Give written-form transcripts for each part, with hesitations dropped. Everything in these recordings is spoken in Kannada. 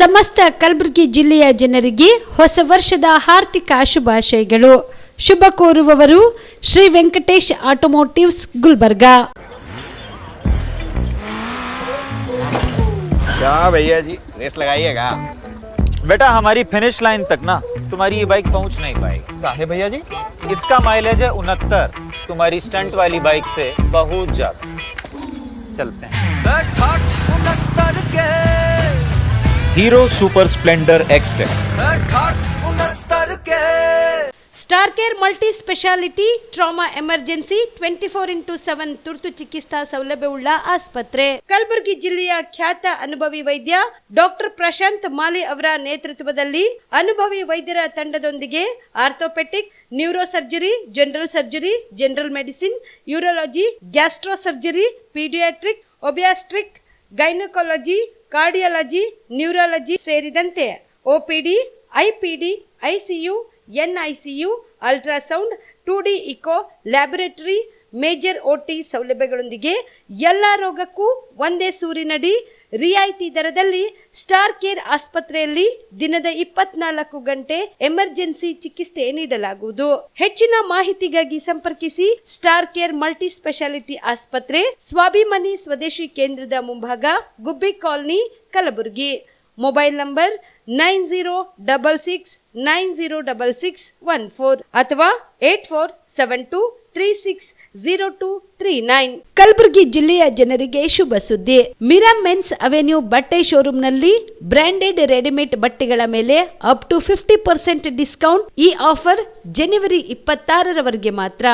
ಸಮಸ್ತ ಕಲಬುರಗಿ ಜಿಲ್ಲೆಯ ಜನರಿಗೆ ಹೊಸ ವರ್ಷದ ಹಾರ್ದಿಕ ಶುಭಾಶಯಗಳು. ಶುಭ ಕೋರುವವರು ಶ್ರೀ ವೆಂಕಟೇಶ್ ಆಟೋಮೋಟಿವ್ಸ್ ಗುಲ್ಬರ್ಗಾ. क्या भैया जी रेस लगाइएगा? बेटा हमारी फिनिश लाइन तक ना तुम्हारी ये बाइक पहुंच नहीं पाएगी. काहे भैया जी? इसका माइलेज है 69, तुम्हारी स्टंट वाली बाइक से बहुत ज्यादा. चलते हैं. Hero super Splendor XTEC. Star care multi speciality trauma emergency 24x7 ತುರ್ತು ಚಿಕಿತ್ಸಾ ಸೌಲಭ್ಯವುಳ್ಳ ಆಸ್ಪತ್ರೆ. ಕಲಬುರಗಿ ಜಿಲ್ಲೆಯ ಖ್ಯಾತ ಅನುಭವಿ ವೈದ್ಯ ಡಾಕ್ಟರ್ ಪ್ರಶಾಂತ್ ಮಾಲಿ ಅವರ ನೇತೃತ್ವದಲ್ಲಿ ಅನುಭವಿ ವೈದ್ಯರ ತಂಡದೊಂದಿಗೆ orthopaedic, neuro surgery, general surgery, general medicine, urology, gastro surgery, paediatric, obstetric, gynaecology, cardiology, neurology ಸೇರಿದಂತೆ OPD, IPD, ICU, NICU, ultrasound, 2D echo, laboratory, major OT ಸೌಲಭ್ಯಗಳೊಂದಿಗೆ ಎಲ್ಲ ರೋಗಕ್ಕೂ ಒಂದೇ ಸೂರಿನಡಿ ರಿಯಾಯಿತಿ ದರದಲ್ಲಿ ಸ್ಟಾರ್ ಕೇರ್ ಆಸ್ಪತ್ರೆಯಲ್ಲಿ ದಿನದ 24 ಗಂಟೆ ಎಮರ್ಜೆನ್ಸಿ ಚಿಕಿತ್ಸೆ ನೀಡಲಾಗುವುದು. ಹೆಚ್ಚಿನ ಮಾಹಿತಿಗಾಗಿ ಸಂಪರ್ಕಿಸಿ ಸ್ಟಾರ್ ಕೇರ್ ಮಲ್ಟಿ ಸ್ಪೆಷಾಲಿಟಿ ಆಸ್ಪತ್ರೆ, ಸ್ವಾಭಿಮಾನಿ ಸ್ವದೇಶಿ ಕೇಂದ್ರದ ಮುಂಭಾಗ, ಗುಬ್ಬಿ ಕಾಲನಿ, ಕಲಬುರಗಿ. ಮೊಬೈಲ್ ನಂಬರ್ 9066906614 ಅಥವಾ 8472360239. ಕಲಬುರಗಿ ಜಿಲ್ಲೆಯ ಜನರಿಗೆ ಶುಭ ಸುದ್ದಿ. ಮಿರಾ ಮೆನ್ಸ್ ಅವೆನ್ಯೂ ಬಟ್ಟೆ ಶೋರೂಮ್ನಲ್ಲಿ ಬ್ರಾಂಡೆಡ್ ರೆಡಿಮೇಡ್ ಬಟ್ಟೆಗಳ ಮೇಲೆ ಅಪ್ ಟು 50% ಡಿಸ್ಕೌಂಟ್. ಈ ಆಫರ್ ಜನವರಿ 26ರವರೆಗೆ ಮಾತ್ರ.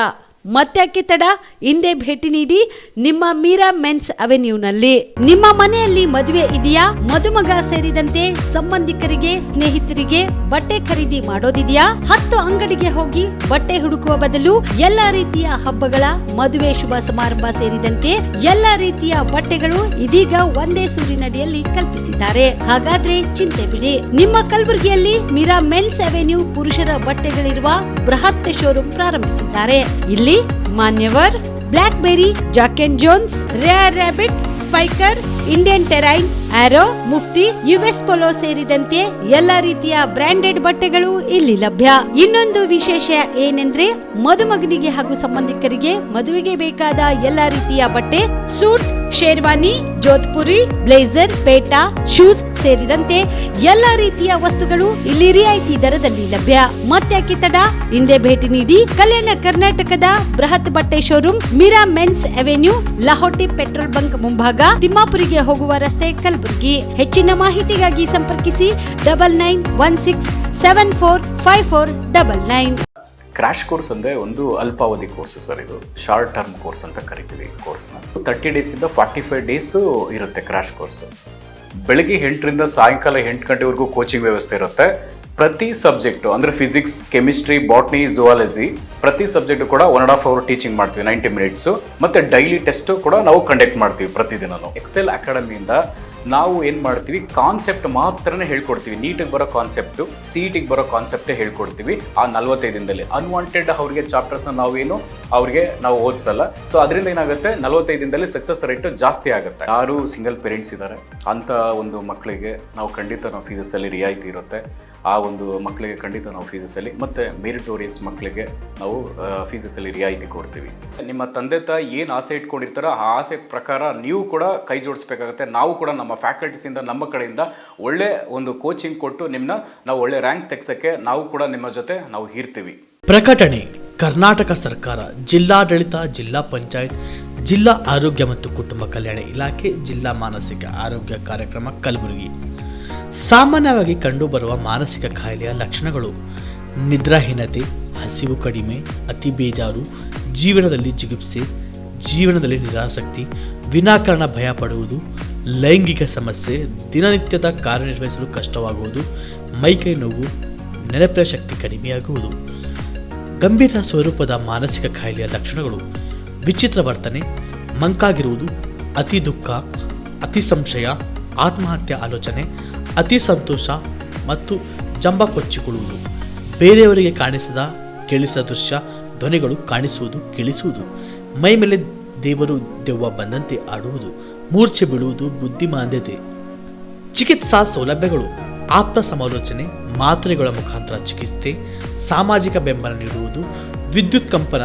ಮತ್ತ್ಯಾಕೆ ತಡ? ಹಿಂದೆ ಭೇಟಿ ನೀಡಿ ನಿಮ್ಮ ಮೀರಾ ಮೆನ್ಸ್ ಅವೆನ್ಯೂನಲ್ಲಿ. ನಿಮ್ಮ ಮನೆಯಲ್ಲಿ ಮದುವೆ ಇದೆಯಾ? ಮದುಮಗ ಸೇರಿದಂತೆ ಸಂಬಂಧಿಕರಿಗೆ, ಸ್ನೇಹಿತರಿಗೆ ಬಟ್ಟೆ ಖರೀದಿ ಮಾಡೋದಿದೆಯಾ? 10 ಅಂಗಡಿಗೆ ಹೋಗಿ ಬಟ್ಟೆ ಹುಡುಕುವ ಬದಲು ಎಲ್ಲಾ ರೀತಿಯ ಹಬ್ಬಗಳ, ಮದುವೆ, ಶುಭ ಸಮಾರಂಭ ಸೇರಿದಂತೆ ಎಲ್ಲಾ ರೀತಿಯ ಬಟ್ಟೆಗಳು ಇದೀಗ ಒಂದೇ ಸೂರಿನಡಿಯಲ್ಲಿ ಕಲ್ಪಿಸಿದ್ದಾರೆ. ಹಾಗಾದ್ರೆ ಚಿಂತೆ ಬಿಡಿ. ನಿಮ್ಮ ಕಲಬುರಗಿಯಲ್ಲಿ ಮೀರಾ ಮೆನ್ಸ್ ಅವೆನ್ಯೂ ಪುರುಷರ ಬಟ್ಟೆಗಳಿರುವ ಬೃಹತ್ ಶೋರೂಮ್ ಪ್ರಾರಂಭಿಸಿದ್ದಾರೆ. ಇಲ್ಲಿ Manyavar, Blackberrys, Jack and Jones, Rare Rabbit, Spykar, Indian Terrain, Arrow, Mufti, US Polo ಸೇರಿದಂತೆ ಎಲ್ಲ ರೀತಿಯ ಬ್ರಾಂಡೆಡ್ ಬಟ್ಟೆಗಳು ಇಲ್ಲಿ ಲಭ್ಯ. ಇನ್ನೊಂದು ವಿಶೇಷ ಏನೆಂದ್ರೆ ಮದುಮಗನಿಗೆ ಹಾಗೂ ಸಂಬಂಧಿಕರಿಗೆ ಮದುವೆಗೆ ಬೇಕಾದ ಎಲ್ಲ ರೀತಿಯ ಬಟ್ಟೆ, ಸೂಟ್, ಶೇರ್ವಾನಿ, ಜೋಧ್ಪುರಿ, ಬ್ಲೇಸರ್, ಪೇಟಾ, ಶೂಸ್ ಸೇರಿದಂತೆ ಎಲ್ಲ ರೀತಿಯ ವಸ್ತುಗಳು ಇಲ್ಲಿ ರಿಯಾಯಿತಿ ದರದಲ್ಲಿ ಲಭ್ಯ. ಮತ್ತ್ಯಾಕೆ ತಡ? ಹಿಂದೆ ಭೇಟಿ ನೀಡಿ. ಕಲ್ಯಾಣ ಕರ್ನಾಟಕದ ಬೃಹತ್ ಬಟ್ಟೆ showroom Meera men's avenue, Lahoti petrol bunk ಮುಂಭಾಗ, ತಿಮ್ಮಾಪುರಿಗೆ ಹೋಗುವ ರಸ್ತೆ, ಕಲಬುರಗಿ. ಹೆಚ್ಚಿನ ಮಾಹಿತಿಗಾಗಿ ಸಂಪರ್ಕಿಸಿ 9916745499. ಕ್ರಾಶ್ ಕೋರ್ಸ್ ಅಂದರೆ ಒಂದು ಅಲ್ಪಾವಧಿ ಕೋರ್ಸ್ ಸರ್. ಇದು ಶಾರ್ಟ್ ಟರ್ಮ್ ಕೋರ್ಸ್ ಅಂತ ಕರಿತೀವಿ. ಕೋರ್ಸ್ನ 30 ಡೇಸಿಂದ 45 ಡೇಸು ಇರುತ್ತೆ ಕ್ರಾಶ್ ಕೋರ್ಸು. ಬೆಳಗ್ಗೆ 8ರಿಂದ ಸಾಯಂಕಾಲ 8 ಗಂಟೆವರೆಗೂ ಕೋಚಿಂಗ್ ವ್ಯವಸ್ಥೆ ಇರುತ್ತೆ. ಪ್ರತಿ ಸಬ್ಜೆಕ್ಟು ಅಂದರೆ ಫಿಸಿಕ್ಸ್, ಕೆಮಿಸ್ಟ್ರಿ, ಬಾಟ್ನಿ, ಝುವಾಲಜಿ ಪ್ರತಿ ಸಬ್ಜೆಕ್ಟು ಕೂಡ 1.5 ಅವರ್ ಟೀಚಿಂಗ್ ಮಾಡ್ತೀವಿ, 90 ಮಿನಿಟ್ಸು. ಮತ್ತು ಡೈಲಿ ಟೆಸ್ಟು ಕೂಡ ನಾವು ಕಂಡಕ್ಟ್ ಮಾಡ್ತೀವಿ ಪ್ರತಿದಿನನೂ. ಎಕ್ಸೆಲ್ ಅಕಾಡೆಮಿಯಿಂದ ನಾವು ಏನು ಮಾಡ್ತೀವಿ, ಕಾನ್ಸೆಪ್ಟ್ ಮಾತ್ರನೇ ಹೇಳ್ಕೊಡ್ತೀವಿ. ನೀಟಿಗೆ ಬರೋ ಕಾನ್ಸೆಪ್ಟು, CETಗೆ ಬರೋ ಕಾನ್ಸೆಪ್ಟೇ ಹೇಳ್ಕೊಡ್ತೀವಿ ಆ 45 ದಿನದಲ್ಲಿ. ಅನ್ವಾಂಟೆಡ್ ಅವ್ರಿಗೆ ಚಾಪ್ಟರ್ಸ್ನ ಅವ್ರಿಗೆ ನಾವು ಓದಿಸಲ್ಲ. ಸೊ ಅದರಿಂದ ಏನಾಗುತ್ತೆ, 45 ದಿನದಲ್ಲಿ ಸಕ್ಸಸ್ ರೇಟು ಜಾಸ್ತಿ ಆಗುತ್ತೆ. ಯಾರು ಸಿಂಗಲ್ ಪೇರೆಂಟ್ಸ್ ಇದ್ದಾರೆ ಅಂಥ ಒಂದು ಮಕ್ಕಳಿಗೆ ನಾವು ಖಂಡಿತ ಫೀಸಲ್ಲಿ ರಿಯಾಯಿತಿ ಇರುತ್ತೆ. ಆ ಒಂದು ಮಕ್ಕಳಿಗೆ ಖಂಡಿತ ನಾವು ಫೀಸಲ್ಲಿ, ಮತ್ತು ಮೆರಿಟೋರಿಯಸ್ ಮಕ್ಕಳಿಗೆ ನಾವು ಫೀಸಲ್ಲಿ ರಿಯಾಯಿತಿ ಕೊಡ್ತೀವಿ. ನಿಮ್ಮ ತಂದೆ ತಾಯಿ ಏನು ಆಸೆ ಇಟ್ಕೊಂಡಿರ್ತಾರೋ ಆ ಆಸೆ ಪ್ರಕಾರ ನೀವು ಕೂಡ ಕೈ ಜೋಡಿಸ್ಬೇಕಾಗುತ್ತೆ. ನಾವು ಕೂಡ ನಮ್ಮ ಫ್ಯಾಕಲ್ಟೀಸಿಂದ, ನಮ್ಮ ಕಡೆಯಿಂದ ಒಳ್ಳೆ ಒಂದು ಕೋಚಿಂಗ್ ಕೊಟ್ಟು ನಾವು ಒಳ್ಳೆ ರ್ಯಾಂಕ್ ತೆಗ್ಸೋಕ್ಕೆ ನಾವು ಕೂಡ ನಿಮ್ಮ ಜೊತೆ ನಾವು ಇರ್ತೀವಿ. ಪ್ರಕಟಣೆ: ಕರ್ನಾಟಕ ಸರ್ಕಾರ, ಜಿಲ್ಲಾಡಳಿತ, ಜಿಲ್ಲಾ ಪಂಚಾಯತ್, ಜಿಲ್ಲಾ ಆರೋಗ್ಯ ಮತ್ತು ಕುಟುಂಬ ಕಲ್ಯಾಣ ಇಲಾಖೆ, ಜಿಲ್ಲಾ ಮಾನಸಿಕ ಆರೋಗ್ಯ ಕಾರ್ಯಕ್ರಮ, ಕಲಬುರಗಿ. ಸಾಮಾನ್ಯವಾಗಿ ಕಂಡುಬರುವ ಮಾನಸಿಕ ಕಾಯಿಲೆಯ ಲಕ್ಷಣಗಳು: ನಿದ್ರಾಹೀನತೆ, ಹಸಿವು ಕಡಿಮೆ, ಅತಿ ಬೇಜಾರು, ಜೀವನದಲ್ಲಿ ಜಿಗುಪ್ಸೆ, ಜೀವನದಲ್ಲಿ ನಿರಾಸಕ್ತಿ, ವಿನಾಕಾರಣ ಭಯ ಪಡುವುದು, ಲೈಂಗಿಕ ಸಮಸ್ಯೆ, ದಿನನಿತ್ಯದ ಕಾರ್ಯನಿರ್ವಹಿಸಲು ಕಷ್ಟವಾಗುವುದು, ಮೈಕೈ ನೋವು, ನೆನಪಿನ ಶಕ್ತಿ ಕಡಿಮೆಯಾಗುವುದು. ಗಂಭೀರ ಸ್ವರೂಪದ ಮಾನಸಿಕ ಕಾಯಿಲೆಯ ಲಕ್ಷಣಗಳು: ವಿಚಿತ್ರ ವರ್ತನೆ, ಮಂಕಾಗಿರುವುದು, ಅತಿ ದುಃಖ, ಅತಿ ಸಂಶಯ, ಆತ್ಮಹತ್ಯೆ ಆಲೋಚನೆ, ಅತಿ ಸಂತೋಷ ಮತ್ತು ಜಂಬ ಕೊಚ್ಚಿಕೊಳ್ಳುವುದು, ಬೇರೆಯವರಿಗೆ ಕಾಣಿಸದ ಕೇಳಿಸದ ದೃಶ್ಯ, ಧ್ವನಿಗಳು ಕಾಣಿಸುವುದು, ಕೇಳಿಸುವುದು, ಮೈ ಮೇಲೆ ದೇವರು ದೆವ್ವ ಬಂದಂತೆ ಆಡುವುದು, ಮೂರ್ಛೆ ಬೀಳುವುದು, ಬುದ್ಧಿಮಾಂದ್ಯತೆ, ಚಿಕಿತ್ಸಾ ಸೌಲಭ್ಯಗಳು: ಆಪ್ತ ಸಮಾಲೋಚನೆ, ಮಾತ್ರೆಗಳ ಮುಖಾಂತರ ಚಿಕಿತ್ಸೆ, ಸಾಮಾಜಿಕ ಬೆಂಬಲ ನೀಡುವುದು, ವಿದ್ಯುತ್ ಕಂಪನ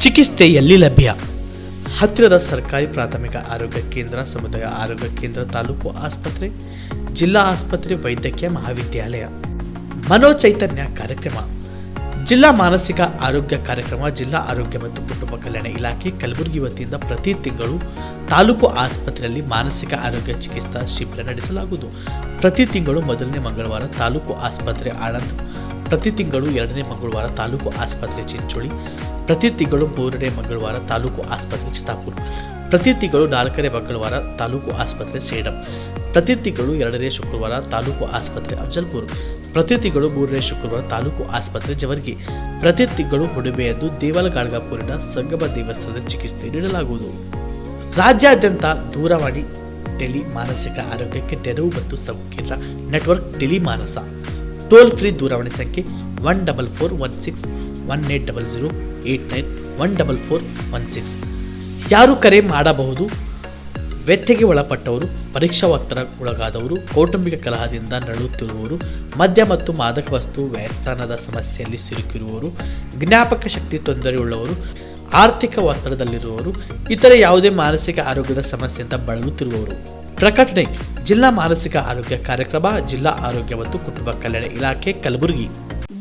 ಚಿಕಿತ್ಸೆ ಎಲ್ಲಿ ಲಭ್ಯ? ಹತ್ತಿರದ ಸರ್ಕಾರಿ ಪ್ರಾಥಮಿಕ ಆರೋಗ್ಯ ಕೇಂದ್ರ, ಸಮುದಾಯ ಆರೋಗ್ಯ ಕೇಂದ್ರ, ತಾಲೂಕು ಆಸ್ಪತ್ರೆ, ಜಿಲ್ಲಾ ಆಸ್ಪತ್ರೆ, ವೈದ್ಯಕೀಯ ಮಹಾವಿದ್ಯಾಲಯ. ಮನೋಚೈತನ್ಯ ಕಾರ್ಯಕ್ರಮ: ಜಿಲ್ಲಾ ಮಾನಸಿಕ ಆರೋಗ್ಯ ಕಾರ್ಯಕ್ರಮ ಜಿಲ್ಲಾ ಆರೋಗ್ಯ ಮತ್ತು ಕುಟುಂಬ ಕಲ್ಯಾಣ ಇಲಾಖೆ ಕಲಬುರಗಿ ವತಿಯಿಂದ ಪ್ರತಿ ತಿಂಗಳು ತಾಲೂಕು ಆಸ್ಪತ್ರೆಯಲ್ಲಿ ಮಾನಸಿಕ ಆರೋಗ್ಯ ಚಿಕಿತ್ಸಾ ಶಿಬಿರ ನಡೆಸಲಾಗುವುದು. ಪ್ರತಿ ತಿಂಗಳು ಮೊದಲನೇ ಮಂಗಳವಾರ ತಾಲೂಕು ಆಸ್ಪತ್ರೆ ಆಳಂದ್, ಪ್ರತಿ ತಿಂಗಳು ಎರಡನೇ ಮಂಗಳವಾರ ತಾಲೂಕು ಆಸ್ಪತ್ರೆ ಚಿಂಚೋಳಿ, ಪ್ರತಿ ತಿಂಗಳು ಮೂರನೇ ಮಂಗಳವಾರ ತಾಲೂಕು ಆಸ್ಪತ್ರೆ ಚಿತ್ತಾಪುರ, ಪ್ರತಿ ತಿಂಗಳು ನಾಲ್ಕನೇ ಮಂಗಳವಾರ ತಾಲೂಕು ಆಸ್ಪತ್ರೆ ಸೇಡಂ, ಪ್ರತಿ ತಿಂಗಳು ಎರಡನೇ ಶುಕ್ರವಾರ ತಾಲೂಕು ಆಸ್ಪತ್ರೆ ಅಫಜಲ್ಪುರ್, ಪ್ರತಿ ತಿಂಗಳು ಮೂರನೇ ಶುಕ್ರವಾರ ತಾಲೂಕು ಆಸ್ಪತ್ರೆ ಜವರ್ಗಿ, ಪ್ರತಿ ತಿಂಗಳು ಹುಡುಬೆಯದ್ದು ದೇವಲಗಾಡ್ಗಾಪುರಿನ ಸಂಗಮ ದೇವಸ್ಥಾನದ ಚಿಕಿತ್ಸೆ ನೀಡಲಾಗುವುದು. ರಾಜ್ಯಾದ್ಯಂತ ದೂರವಾಣಿ ಟೆಲಿ ಮಾನಸಿಕ ಆರೋಗ್ಯಕ್ಕೆ ನೆರವು ಮತ್ತು ಸಂಕೀರ್ಣ ನೆಟ್ವರ್ಕ್ ಟೆಲಿ ಮಾನಸ. ಟೋಲ್ ಫ್ರೀ ದೂರವಾಣಿ ಸಂಖ್ಯೆ 144161800891 144116. ಯಾರು ಕರೆ ಮಾಡಬಹುದು? ವ್ಯತ್ಯೆಗೆ ಒಳಪಟ್ಟವರು, ಪರೀಕ್ಷಾ ಒತ್ತಡಕ್ಕೊಳಗಾದವರು, ಕೌಟುಂಬಿಕ ಕಲಹದಿಂದ ನರಳುತ್ತಿರುವವರು, ಮದ್ಯ ಮತ್ತು ಮಾದಕ ವಸ್ತು ವ್ಯಸನದ ಸಮಸ್ಯೆಯಲ್ಲಿ ಸಿಲುಕಿರುವವರು, ಜ್ಞಾಪಕ ಶಕ್ತಿ ತೊಂದರೆಯುಳ್ಳವರು, ಆರ್ಥಿಕ ಒತ್ತಡದಲ್ಲಿರುವವರು, ಇತರೆ ಯಾವುದೇ ಮಾನಸಿಕ ಆರೋಗ್ಯದ ಸಮಸ್ಯೆಯಿಂದ ಬಳಲುತ್ತಿರುವವರು. ಪ್ರಕಟಣೆ: ಜಿಲ್ಲಾ ಮಾನಸಿಕ ಆರೋಗ್ಯ ಕಾರ್ಯಕ್ರಮ, ಜಿಲ್ಲಾ ಆರೋಗ್ಯ ಮತ್ತು ಕುಟುಂಬ ಕಲ್ಯಾಣ ಇಲಾಖೆ ಕಲಬುರಗಿ.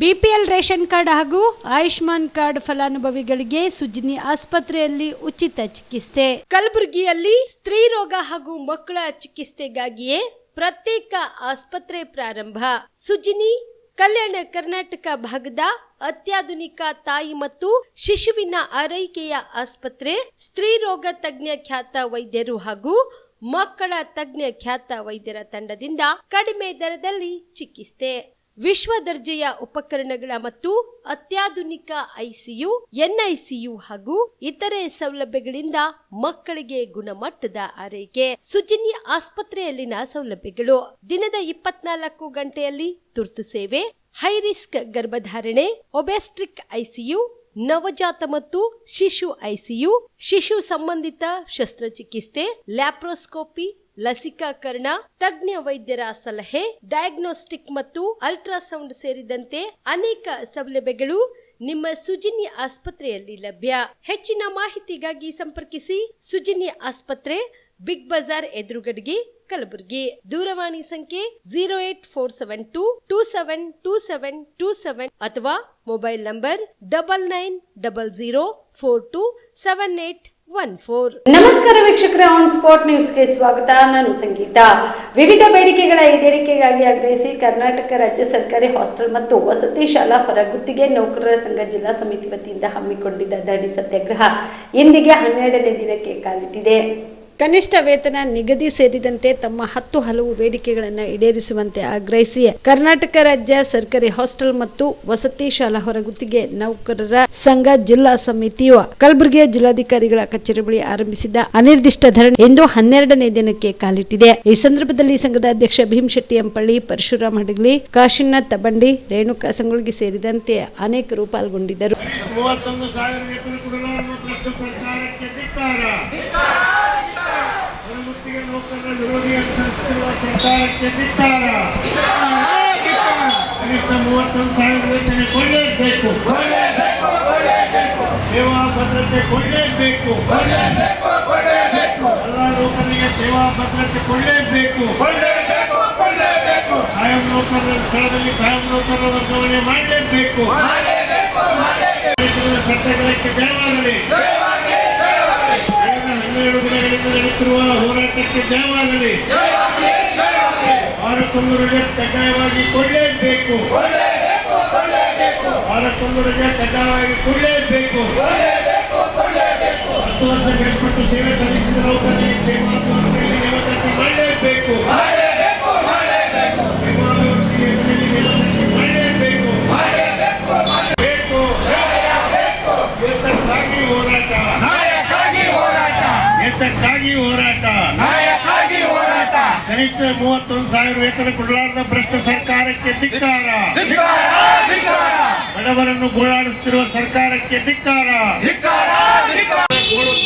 ಬಿಪಿಎಲ್ ರೇಷನ್ ಕಾರ್ಡ್ ಹಾಗೂ ಆಯುಷ್ಮಾನ್ ಕಾರ್ಡ್ ಫಲಾನುಭವಿಗಳಿಗೆ ಸುಜಿನಿ ಆಸ್ಪತ್ರೆಯಲ್ಲಿ ಉಚಿತ ಚಿಕಿತ್ಸೆ. ಕಲಬುರಗಿಯಲ್ಲಿ ಸ್ತ್ರೀ ರೋಗ ಹಾಗೂ ಮಕ್ಕಳ ಚಿಕಿತ್ಸೆಗಾಗಿಯೇ ಪ್ರತ್ಯೇಕ ಆಸ್ಪತ್ರೆ ಪ್ರಾರಂಭ. ಸುಜಿನಿ ಕಲ್ಯಾಣ ಕರ್ನಾಟಕ ಭಾಗದ ಅತ್ಯಾಧುನಿಕ ತಾಯಿ ಮತ್ತು ಶಿಶುವಿನ ಆರೈಕೆಯ ಆಸ್ಪತ್ರೆ. ಸ್ತ್ರೀ ರೋಗ ತಜ್ಞ ಖ್ಯಾತ ವೈದ್ಯರು ಹಾಗೂ ಮಕ್ಕಳ ತಜ್ಞ ಖ್ಯಾತ ವೈದ್ಯರ ತಂಡದಿಂದ ಕಡಿಮೆ ದರದಲ್ಲಿ ಚಿಕಿತ್ಸೆ, ವಿಶ್ವ ದರ್ಜೆಯ ಉಪಕರಣಗಳ ಮತ್ತು ಅತ್ಯಾಧುನಿಕ ಐಸಿಯು, ಎನ್ಐಸಿಯು ಹಾಗೂ ಇತರೆ ಸೌಲಭ್ಯಗಳಿಂದ ಮಕ್ಕಳಿಗೆ ಗುಣಮಟ್ಟದ ಆರೈಕೆ. ಸುಜಿನಿ ಆಸ್ಪತ್ರೆಯಲ್ಲಿನ ಸೌಲಭ್ಯಗಳು: ದಿನದ 24 ಗಂಟೆಯಲ್ಲಿ ತುರ್ತು ಸೇವೆ, ಹೈ ರಿಸ್ಕ್ ಗರ್ಭಧಾರಣೆ, ಒಬೆಸ್ಟ್ರಿಕ್ ಐಸಿಯು, ನವಜಾತ ಮತ್ತು ಶಿಶು ಐಸಿಯು, ಶಿಶು ಸಂಬಂಧಿತ ಶಸ್ತ್ರಚಿಕಿತ್ಸೆ, ಲ್ಯಾಪ್ರೋಸ್ಕೋಪಿ, ಲಸಿಕಾಕರಣ, ತಜ್ಞ ವೈದ್ಯರ ಸಲಹೆ, ಡಯಾಗ್ನೋಸ್ಟಿಕ್ ಮತ್ತು ಅಲ್ಟ್ರಾಸೌಂಡ್ ಸೇರಿದಂತೆ ಅನೇಕ ಸೌಲಭ್ಯಗಳು ನಿಮ್ಮ ಸುಜಿನಿ ಆಸ್ಪತ್ರೆಯಲ್ಲಿ ಲಭ್ಯ. ಹೆಚ್ಚಿನ ಮಾಹಿತಿಗಾಗಿ ಸಂಪರ್ಕಿಸಿ ಸುಜಿನಿ ಆಸ್ಪತ್ರೆ, ಬಿಗ್ ಬಜಾರ್ ಎದುರುಗಡೆಗೆ, ಕಲಬುರಗಿ. ದೂರವಾಣಿ ಸಂಖ್ಯೆ 08472272727 ಅಥವಾ ಮೊಬೈಲ್ ನಂಬರ್ 9900427814. ನಮಸ್ಕಾರ ವೀಕ್ಷಕರೇ, ಆನ್ ಸ್ಪಾಟ್ ನ್ಯೂಸ್ಗೆ ಸ್ವಾಗತ. ನಾನು ಸಂಗೀತ. ವಿವಿಧ ಬೇಡಿಕೆಗಳ ಈಡೇರಿಕೆಗಾಗಿ ಆಗ್ರಹಿಸಿ ಕರ್ನಾಟಕ ರಾಜ್ಯ ಸರ್ಕಾರಿ ಹಾಸ್ಟೆಲ್ ಮತ್ತು ವಸತಿ ಶಾಲಾ ಹೊರಗುತ್ತಿಗೆ ನೌಕರರ ಸಂಘ ಜಿಲ್ಲಾ ಸಮಿತಿ ವತಿಯಿಂದ ಹಮ್ಮಿಕೊಂಡಿದ್ದ ಧರಣಿ ಸತ್ಯಾಗ್ರಹ ಇಂದಿಗೆ 12ನೇ ದಿನಕ್ಕೆ ಕಾಲಿಟ್ಟಿದೆ. ಕನಿಷ್ಠ ವೇತನ ನಿಗದಿ ಸೇರಿದಂತೆ ತಮ್ಮ 10 ಹಲವು ಬೇಡಿಕೆಗಳನ್ನು ಈಡೇರಿಸುವಂತೆ ಆಗ್ರಹಿಸಿ ಕರ್ನಾಟಕ ರಾಜ್ಯ ಸರ್ಕಾರಿ ಹಾಸ್ಟೆಲ್ ಮತ್ತು ವಸತಿ ಶಾಲಾ ಹೊರಗುತ್ತಿಗೆ ನೌಕರರ ಸಂಘ ಜಿಲ್ಲಾ ಸಮಿತಿಯು ಕಲಬುರಗಿಯ ಜಿಲ್ಲಾಧಿಕಾರಿಗಳ ಕಚೇರಿ ಬಳಿ ಆರಂಭಿಸಿದ್ದ ಅನಿರ್ದಿಷ್ಟ ಧರಣಿ ಇಂದು 12ನೇ ದಿನಕ್ಕೆ ಕಾಲಿಟ್ಟಿದೆ. ಈ ಸಂದರ್ಭದಲ್ಲಿ ಸಂಘದ ಅಧ್ಯಕ್ಷ ಭೀಮಶೆಟ್ಟಿ ಎಂಪಳ್ಳಿ, ಪರಶುರಾಮ್ ಹಡಗಲಿ, ಕಾಶಿನಾಥ್ ತಬಂಡಿ, ರೇಣುಕಾ ಸಂಗೊಳ್ಗಿ ಸೇರಿದಂತೆ ಅನೇಕರು ಪಾಲ್ಗೊಂಡಿದ್ದರು. ವಿರೋಧಿ ಅನುಸರಿಸುತ್ತಿರುವ ಸರ್ಕಾರಕ್ಕೆ ಧಿಕ್ಕಾರ. ಕನಿಷ್ಠ 31,000 ವೇತನ ಕೊಡಲೇಬೇಕು. ಸೇವಾ ಭದ್ರತೆ ಕೊಡಲೇಬೇಕು. ಎಲ್ಲ ನೌಕರರಿಗೆ ಸೇವಾ ಭದ್ರತೆ ಕೊಡಲೇಬೇಕು. ಕಾಯಂ ನೌಕರರ ಸ್ಥಳದಲ್ಲಿ ಕಾಯಂ ನೌಕರರ ವರ್ಗಾವಣೆ ಮಾಡಲೇಬೇಕು. ಸತ್ಯಾಗ್ರಹಕ್ಕೆ ಜಯವಾಗಲಿ. 12 ದಿನಗಳಿಂದ ನಡೆಯುತ್ತಿರುವ ಹೋರಾಟಕ್ಕೆ ಜಯವಾಗಲಿ. 6 ರಜೆ ಕಡ್ಡಾಯವಾಗಿ ಕೊಡಲೇಬೇಕು. 6 ರಜೆ ಕಡ್ಡಾಯವಾಗಿ ಕೊಡಲೇಬೇಕು. 10 ವರ್ಷ ಮೇಲ್ಪಟ್ಟು ಸೇವೆ ಸಲ್ಲಿಸಿದ ನೌಕರರಿಗೆ ಸೇವಾ ನೇಮಕಾತಿ ಮಾಡಲೇಬೇಕು. ಕನಿಷ್ಠ 31,000 ವೇತನ ಕೊಡಲಾರದ ಭ್ರಷ್ಟ ಸರ್ಕಾರಕ್ಕೆ ಧಿಕ್ಕಾರ. ಬಡವರನ್ನು ಗೋಳಾಡಿಸುತ್ತಿರುವ ಸರ್ಕಾರಕ್ಕೆ ಧಿಕ್ಕಾರ.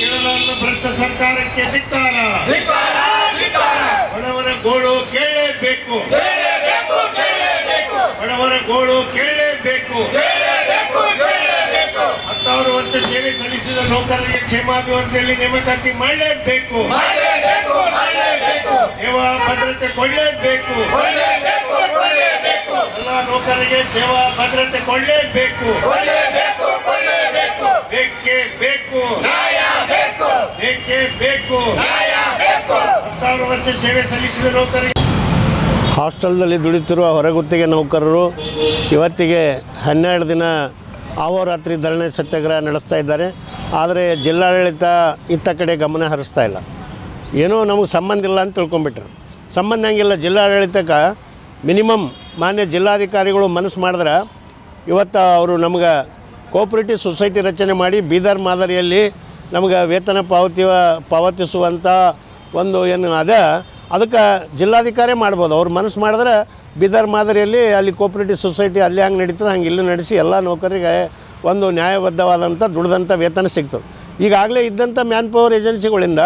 ಕೇಳಲಾರದ ಭ್ರಷ್ಟ ಸರ್ಕಾರಕ್ಕೆ ಧಿಕ್ಕಾರ. ಬಡವರ ಗೋಳು ಕೇಳಲೇಬೇಕು, ಬಡವರ ಗೋಳು ಕೇಳಲೇಬೇಕು. 16 ವರ್ಷ ಸೇವೆ ಸಲ್ಲಿಸಿದ ನೌಕರರಿಗೆ ಕ್ಷೇಮಾಭಿವೃದ್ಧಿಯಲ್ಲಿ ನೇಮಕಾತಿ ಮಾಡಲೇಬೇಕು, ಸೇವಾ ಭದ್ರತೆ ಕೊಡಲೇಬೇಕು, ಎಲ್ಲ ನೌಕರರಿಗೆ ಸೇವಾ ಭದ್ರತೆ ಕೊಡಲೇಬೇಕು, ಬೇಕೇ ಬೇಕು, ಬೇಕೇ ಬೇಕು. 16 ವರ್ಷ ಸೇವೆ ಸಲ್ಲಿಸಿದ ನೌಕರರಿಗೆ ಹಾಸ್ಟೆಲ್ನಲ್ಲಿ ದುಡಿತಿರುವ ಹೊರಗುತ್ತಿಗೆ ನೌಕರರು ಇವತ್ತಿಗೆ 12 ದಿನ ಅಹೋರಾತ್ರಿ ಧರಣಿ ಸತ್ಯಾಗ್ರಹ ನಡೆಸ್ತಾ ಇದ್ದಾರೆ. ಆದರೆ ಜಿಲ್ಲಾಡಳಿತ ಇತ್ತ ಕಡೆ ಗಮನ ಹರಿಸ್ತಾ ಇಲ್ಲ. ಏನೋ ನಮಗೆ ಸಂಬಂಧ ಇಲ್ಲ ಅಂತ ತಿಳ್ಕೊಂಬಿಟ್ರು. ಸಂಬಂಧ ಹಂಗಿಲ್ಲ. ಜಿಲ್ಲಾಡಳಿತಕ್ಕೆ ಮಿನಿಮಮ್ ಮಾನ್ಯ ಜಿಲ್ಲಾಧಿಕಾರಿಗಳು ಮನಸ್ಸು ಮಾಡಿದ್ರೆ ಇವತ್ತು ಅವರು ನಮ್ಗೆ ಕೋಆಪರೇಟಿವ್ ಸೊಸೈಟಿ ರಚನೆ ಮಾಡಿ ಬೀದರ್ ಮಾದರಿಯಲ್ಲಿ ನಮ್ಗೆ ವೇತನ ಪಾವತಿಸುವಂಥ ಒಂದು ಏನು ಅದಕ್ಕೆ ಜಿಲ್ಲಾಧಿಕಾರಿ ಮಾಡ್ಬೋದು. ಅವ್ರು ಮನಸ್ಸು ಮಾಡಿದ್ರೆ ಬೀದರ್ ಮಾದರಿಯಲ್ಲಿ ಅಲ್ಲಿ ಕೋಆಪರೇಟಿವ್ ಸೊಸೈಟಿ ಅಲ್ಲಿ ಹಂಗೆ ನಡೀತದೆ, ಹಂಗೆ ಇಲ್ಲಿ ನಡೆಸಿ ಎಲ್ಲ ನೌಕರರಿಗೆ ಒಂದು ನ್ಯಾಯಬದ್ಧವಾದಂಥ ದುಡ್ದಂಥ ವೇತನ ಸಿಗ್ತದೆ. ಈಗಾಗಲೇ ಇದ್ದಂಥ ಮ್ಯಾನ್ ಪವರ್ ಏಜೆನ್ಸಿಗಳಿಂದ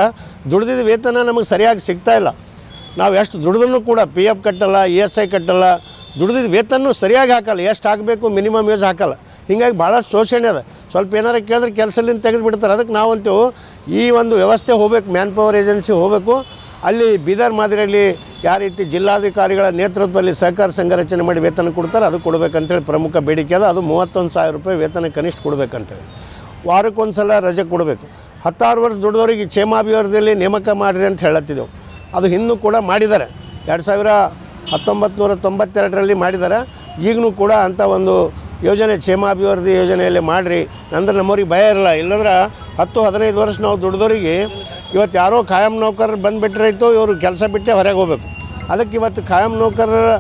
ದುಡ್ದಿದ್ದ ವೇತನ ನಮಗೆ ಸರಿಯಾಗಿ ಸಿಗ್ತಾಯಿಲ್ಲ. ನಾವು ಎಷ್ಟು ದುಡಿದ್ರೂ ಕೂಡ PF ಕಟ್ಟಲ್ಲ, ESI ಕಟ್ಟಲ್ಲ, ದುಡ್ದಿದ್ದ ವೇತನ ಸರಿಯಾಗಿ ಹಾಕಲ್ಲ. ಎಷ್ಟು ಹಾಕಬೇಕು ಮಿನಿಮಮ್ ವೇಜ್ ಹಾಕಲ್ಲ. ಹೀಗಾಗಿ ಭಾಳಷ್ಟು ಶೋಷಣೆ ಅದ. ಸ್ವಲ್ಪ ಏನಾರು ಕೇಳಿದ್ರೆ ಕೆಲಸದಿಂದ ತೆಗೆದು ಬಿಡ್ತಾರೆ. ಅದಕ್ಕೆ ನಾವಂತೂ ಈ ಒಂದು ವ್ಯವಸ್ಥೆ ಹೋಗ್ಬೇಕು, ಮ್ಯಾನ್ ಪವರ್ ಏಜೆನ್ಸಿ ಹೋಗಬೇಕು. ಅಲ್ಲಿ ಬೀದರ್ ಮಾದರಿಯಲ್ಲಿ ಯಾವ ರೀತಿ ಜಿಲ್ಲಾಧಿಕಾರಿಗಳ ನೇತೃತ್ವದಲ್ಲಿ ಸಹಕಾರ ಸಂಘ ರಚನೆ ಮಾಡಿ ವೇತನ ಕೊಡ್ತಾರೆ ಅದು ಕೊಡಬೇಕಂತೇಳಿ ಪ್ರಮುಖ ಬೇಡಿಕೆ ಅದ. ಅದು 31,000 ರೂಪಾಯಿ ವೇತನ ಕನಿಷ್ಠ ಕೊಡಬೇಕಂತೇಳಿ. ವಾರಕ್ಕೊಂದು ಸಲ ರಜೆ ಕೊಡಬೇಕು. 16 ವರ್ಷ ದುಡಿದವರಿಗೆ ಕ್ಷೇಮಾಭಿವೃದ್ಧಿಯಲ್ಲಿ ನೇಮಕ ಮಾಡಿರಿ ಅಂತ ಹೇಳತ್ತಿದ್ದೆವು. ಅದು ಇನ್ನೂ ಕೂಡ ಮಾಡಿದ್ದಾರೆ. 1992 ಮಾಡಿದ್ದಾರೆ. ಈಗಲೂ ಕೂಡ ಅಂಥ ಒಂದು ಯೋಜನೆ ಕ್ಷೇಮಾಭಿವೃದ್ಧಿ ಯೋಜನೆಯಲ್ಲಿ ಮಾಡಿರಿ ಅಂದ್ರೆ ನಮ್ಮವ್ರಿಗೆ ಭಯ ಇರಲ್ಲ. ಇಲ್ಲಂದ್ರೆ 10-15 ವರ್ಷ ನಾವು ದುಡ್ದವ್ರಿಗೆ ಇವತ್ತು ಯಾರೋ ಖಾಯಂ ನೌಕರರು ಬಂದುಬಿಟ್ರಾಯ್ತು, ಇವರು ಕೆಲಸ ಬಿಟ್ಟೆ ಹೊರಗೆ ಹೋಗ್ಬೇಕು. ಅದಕ್ಕೆ ಇವತ್ತು ಖಾಯಂ ನೌಕರರ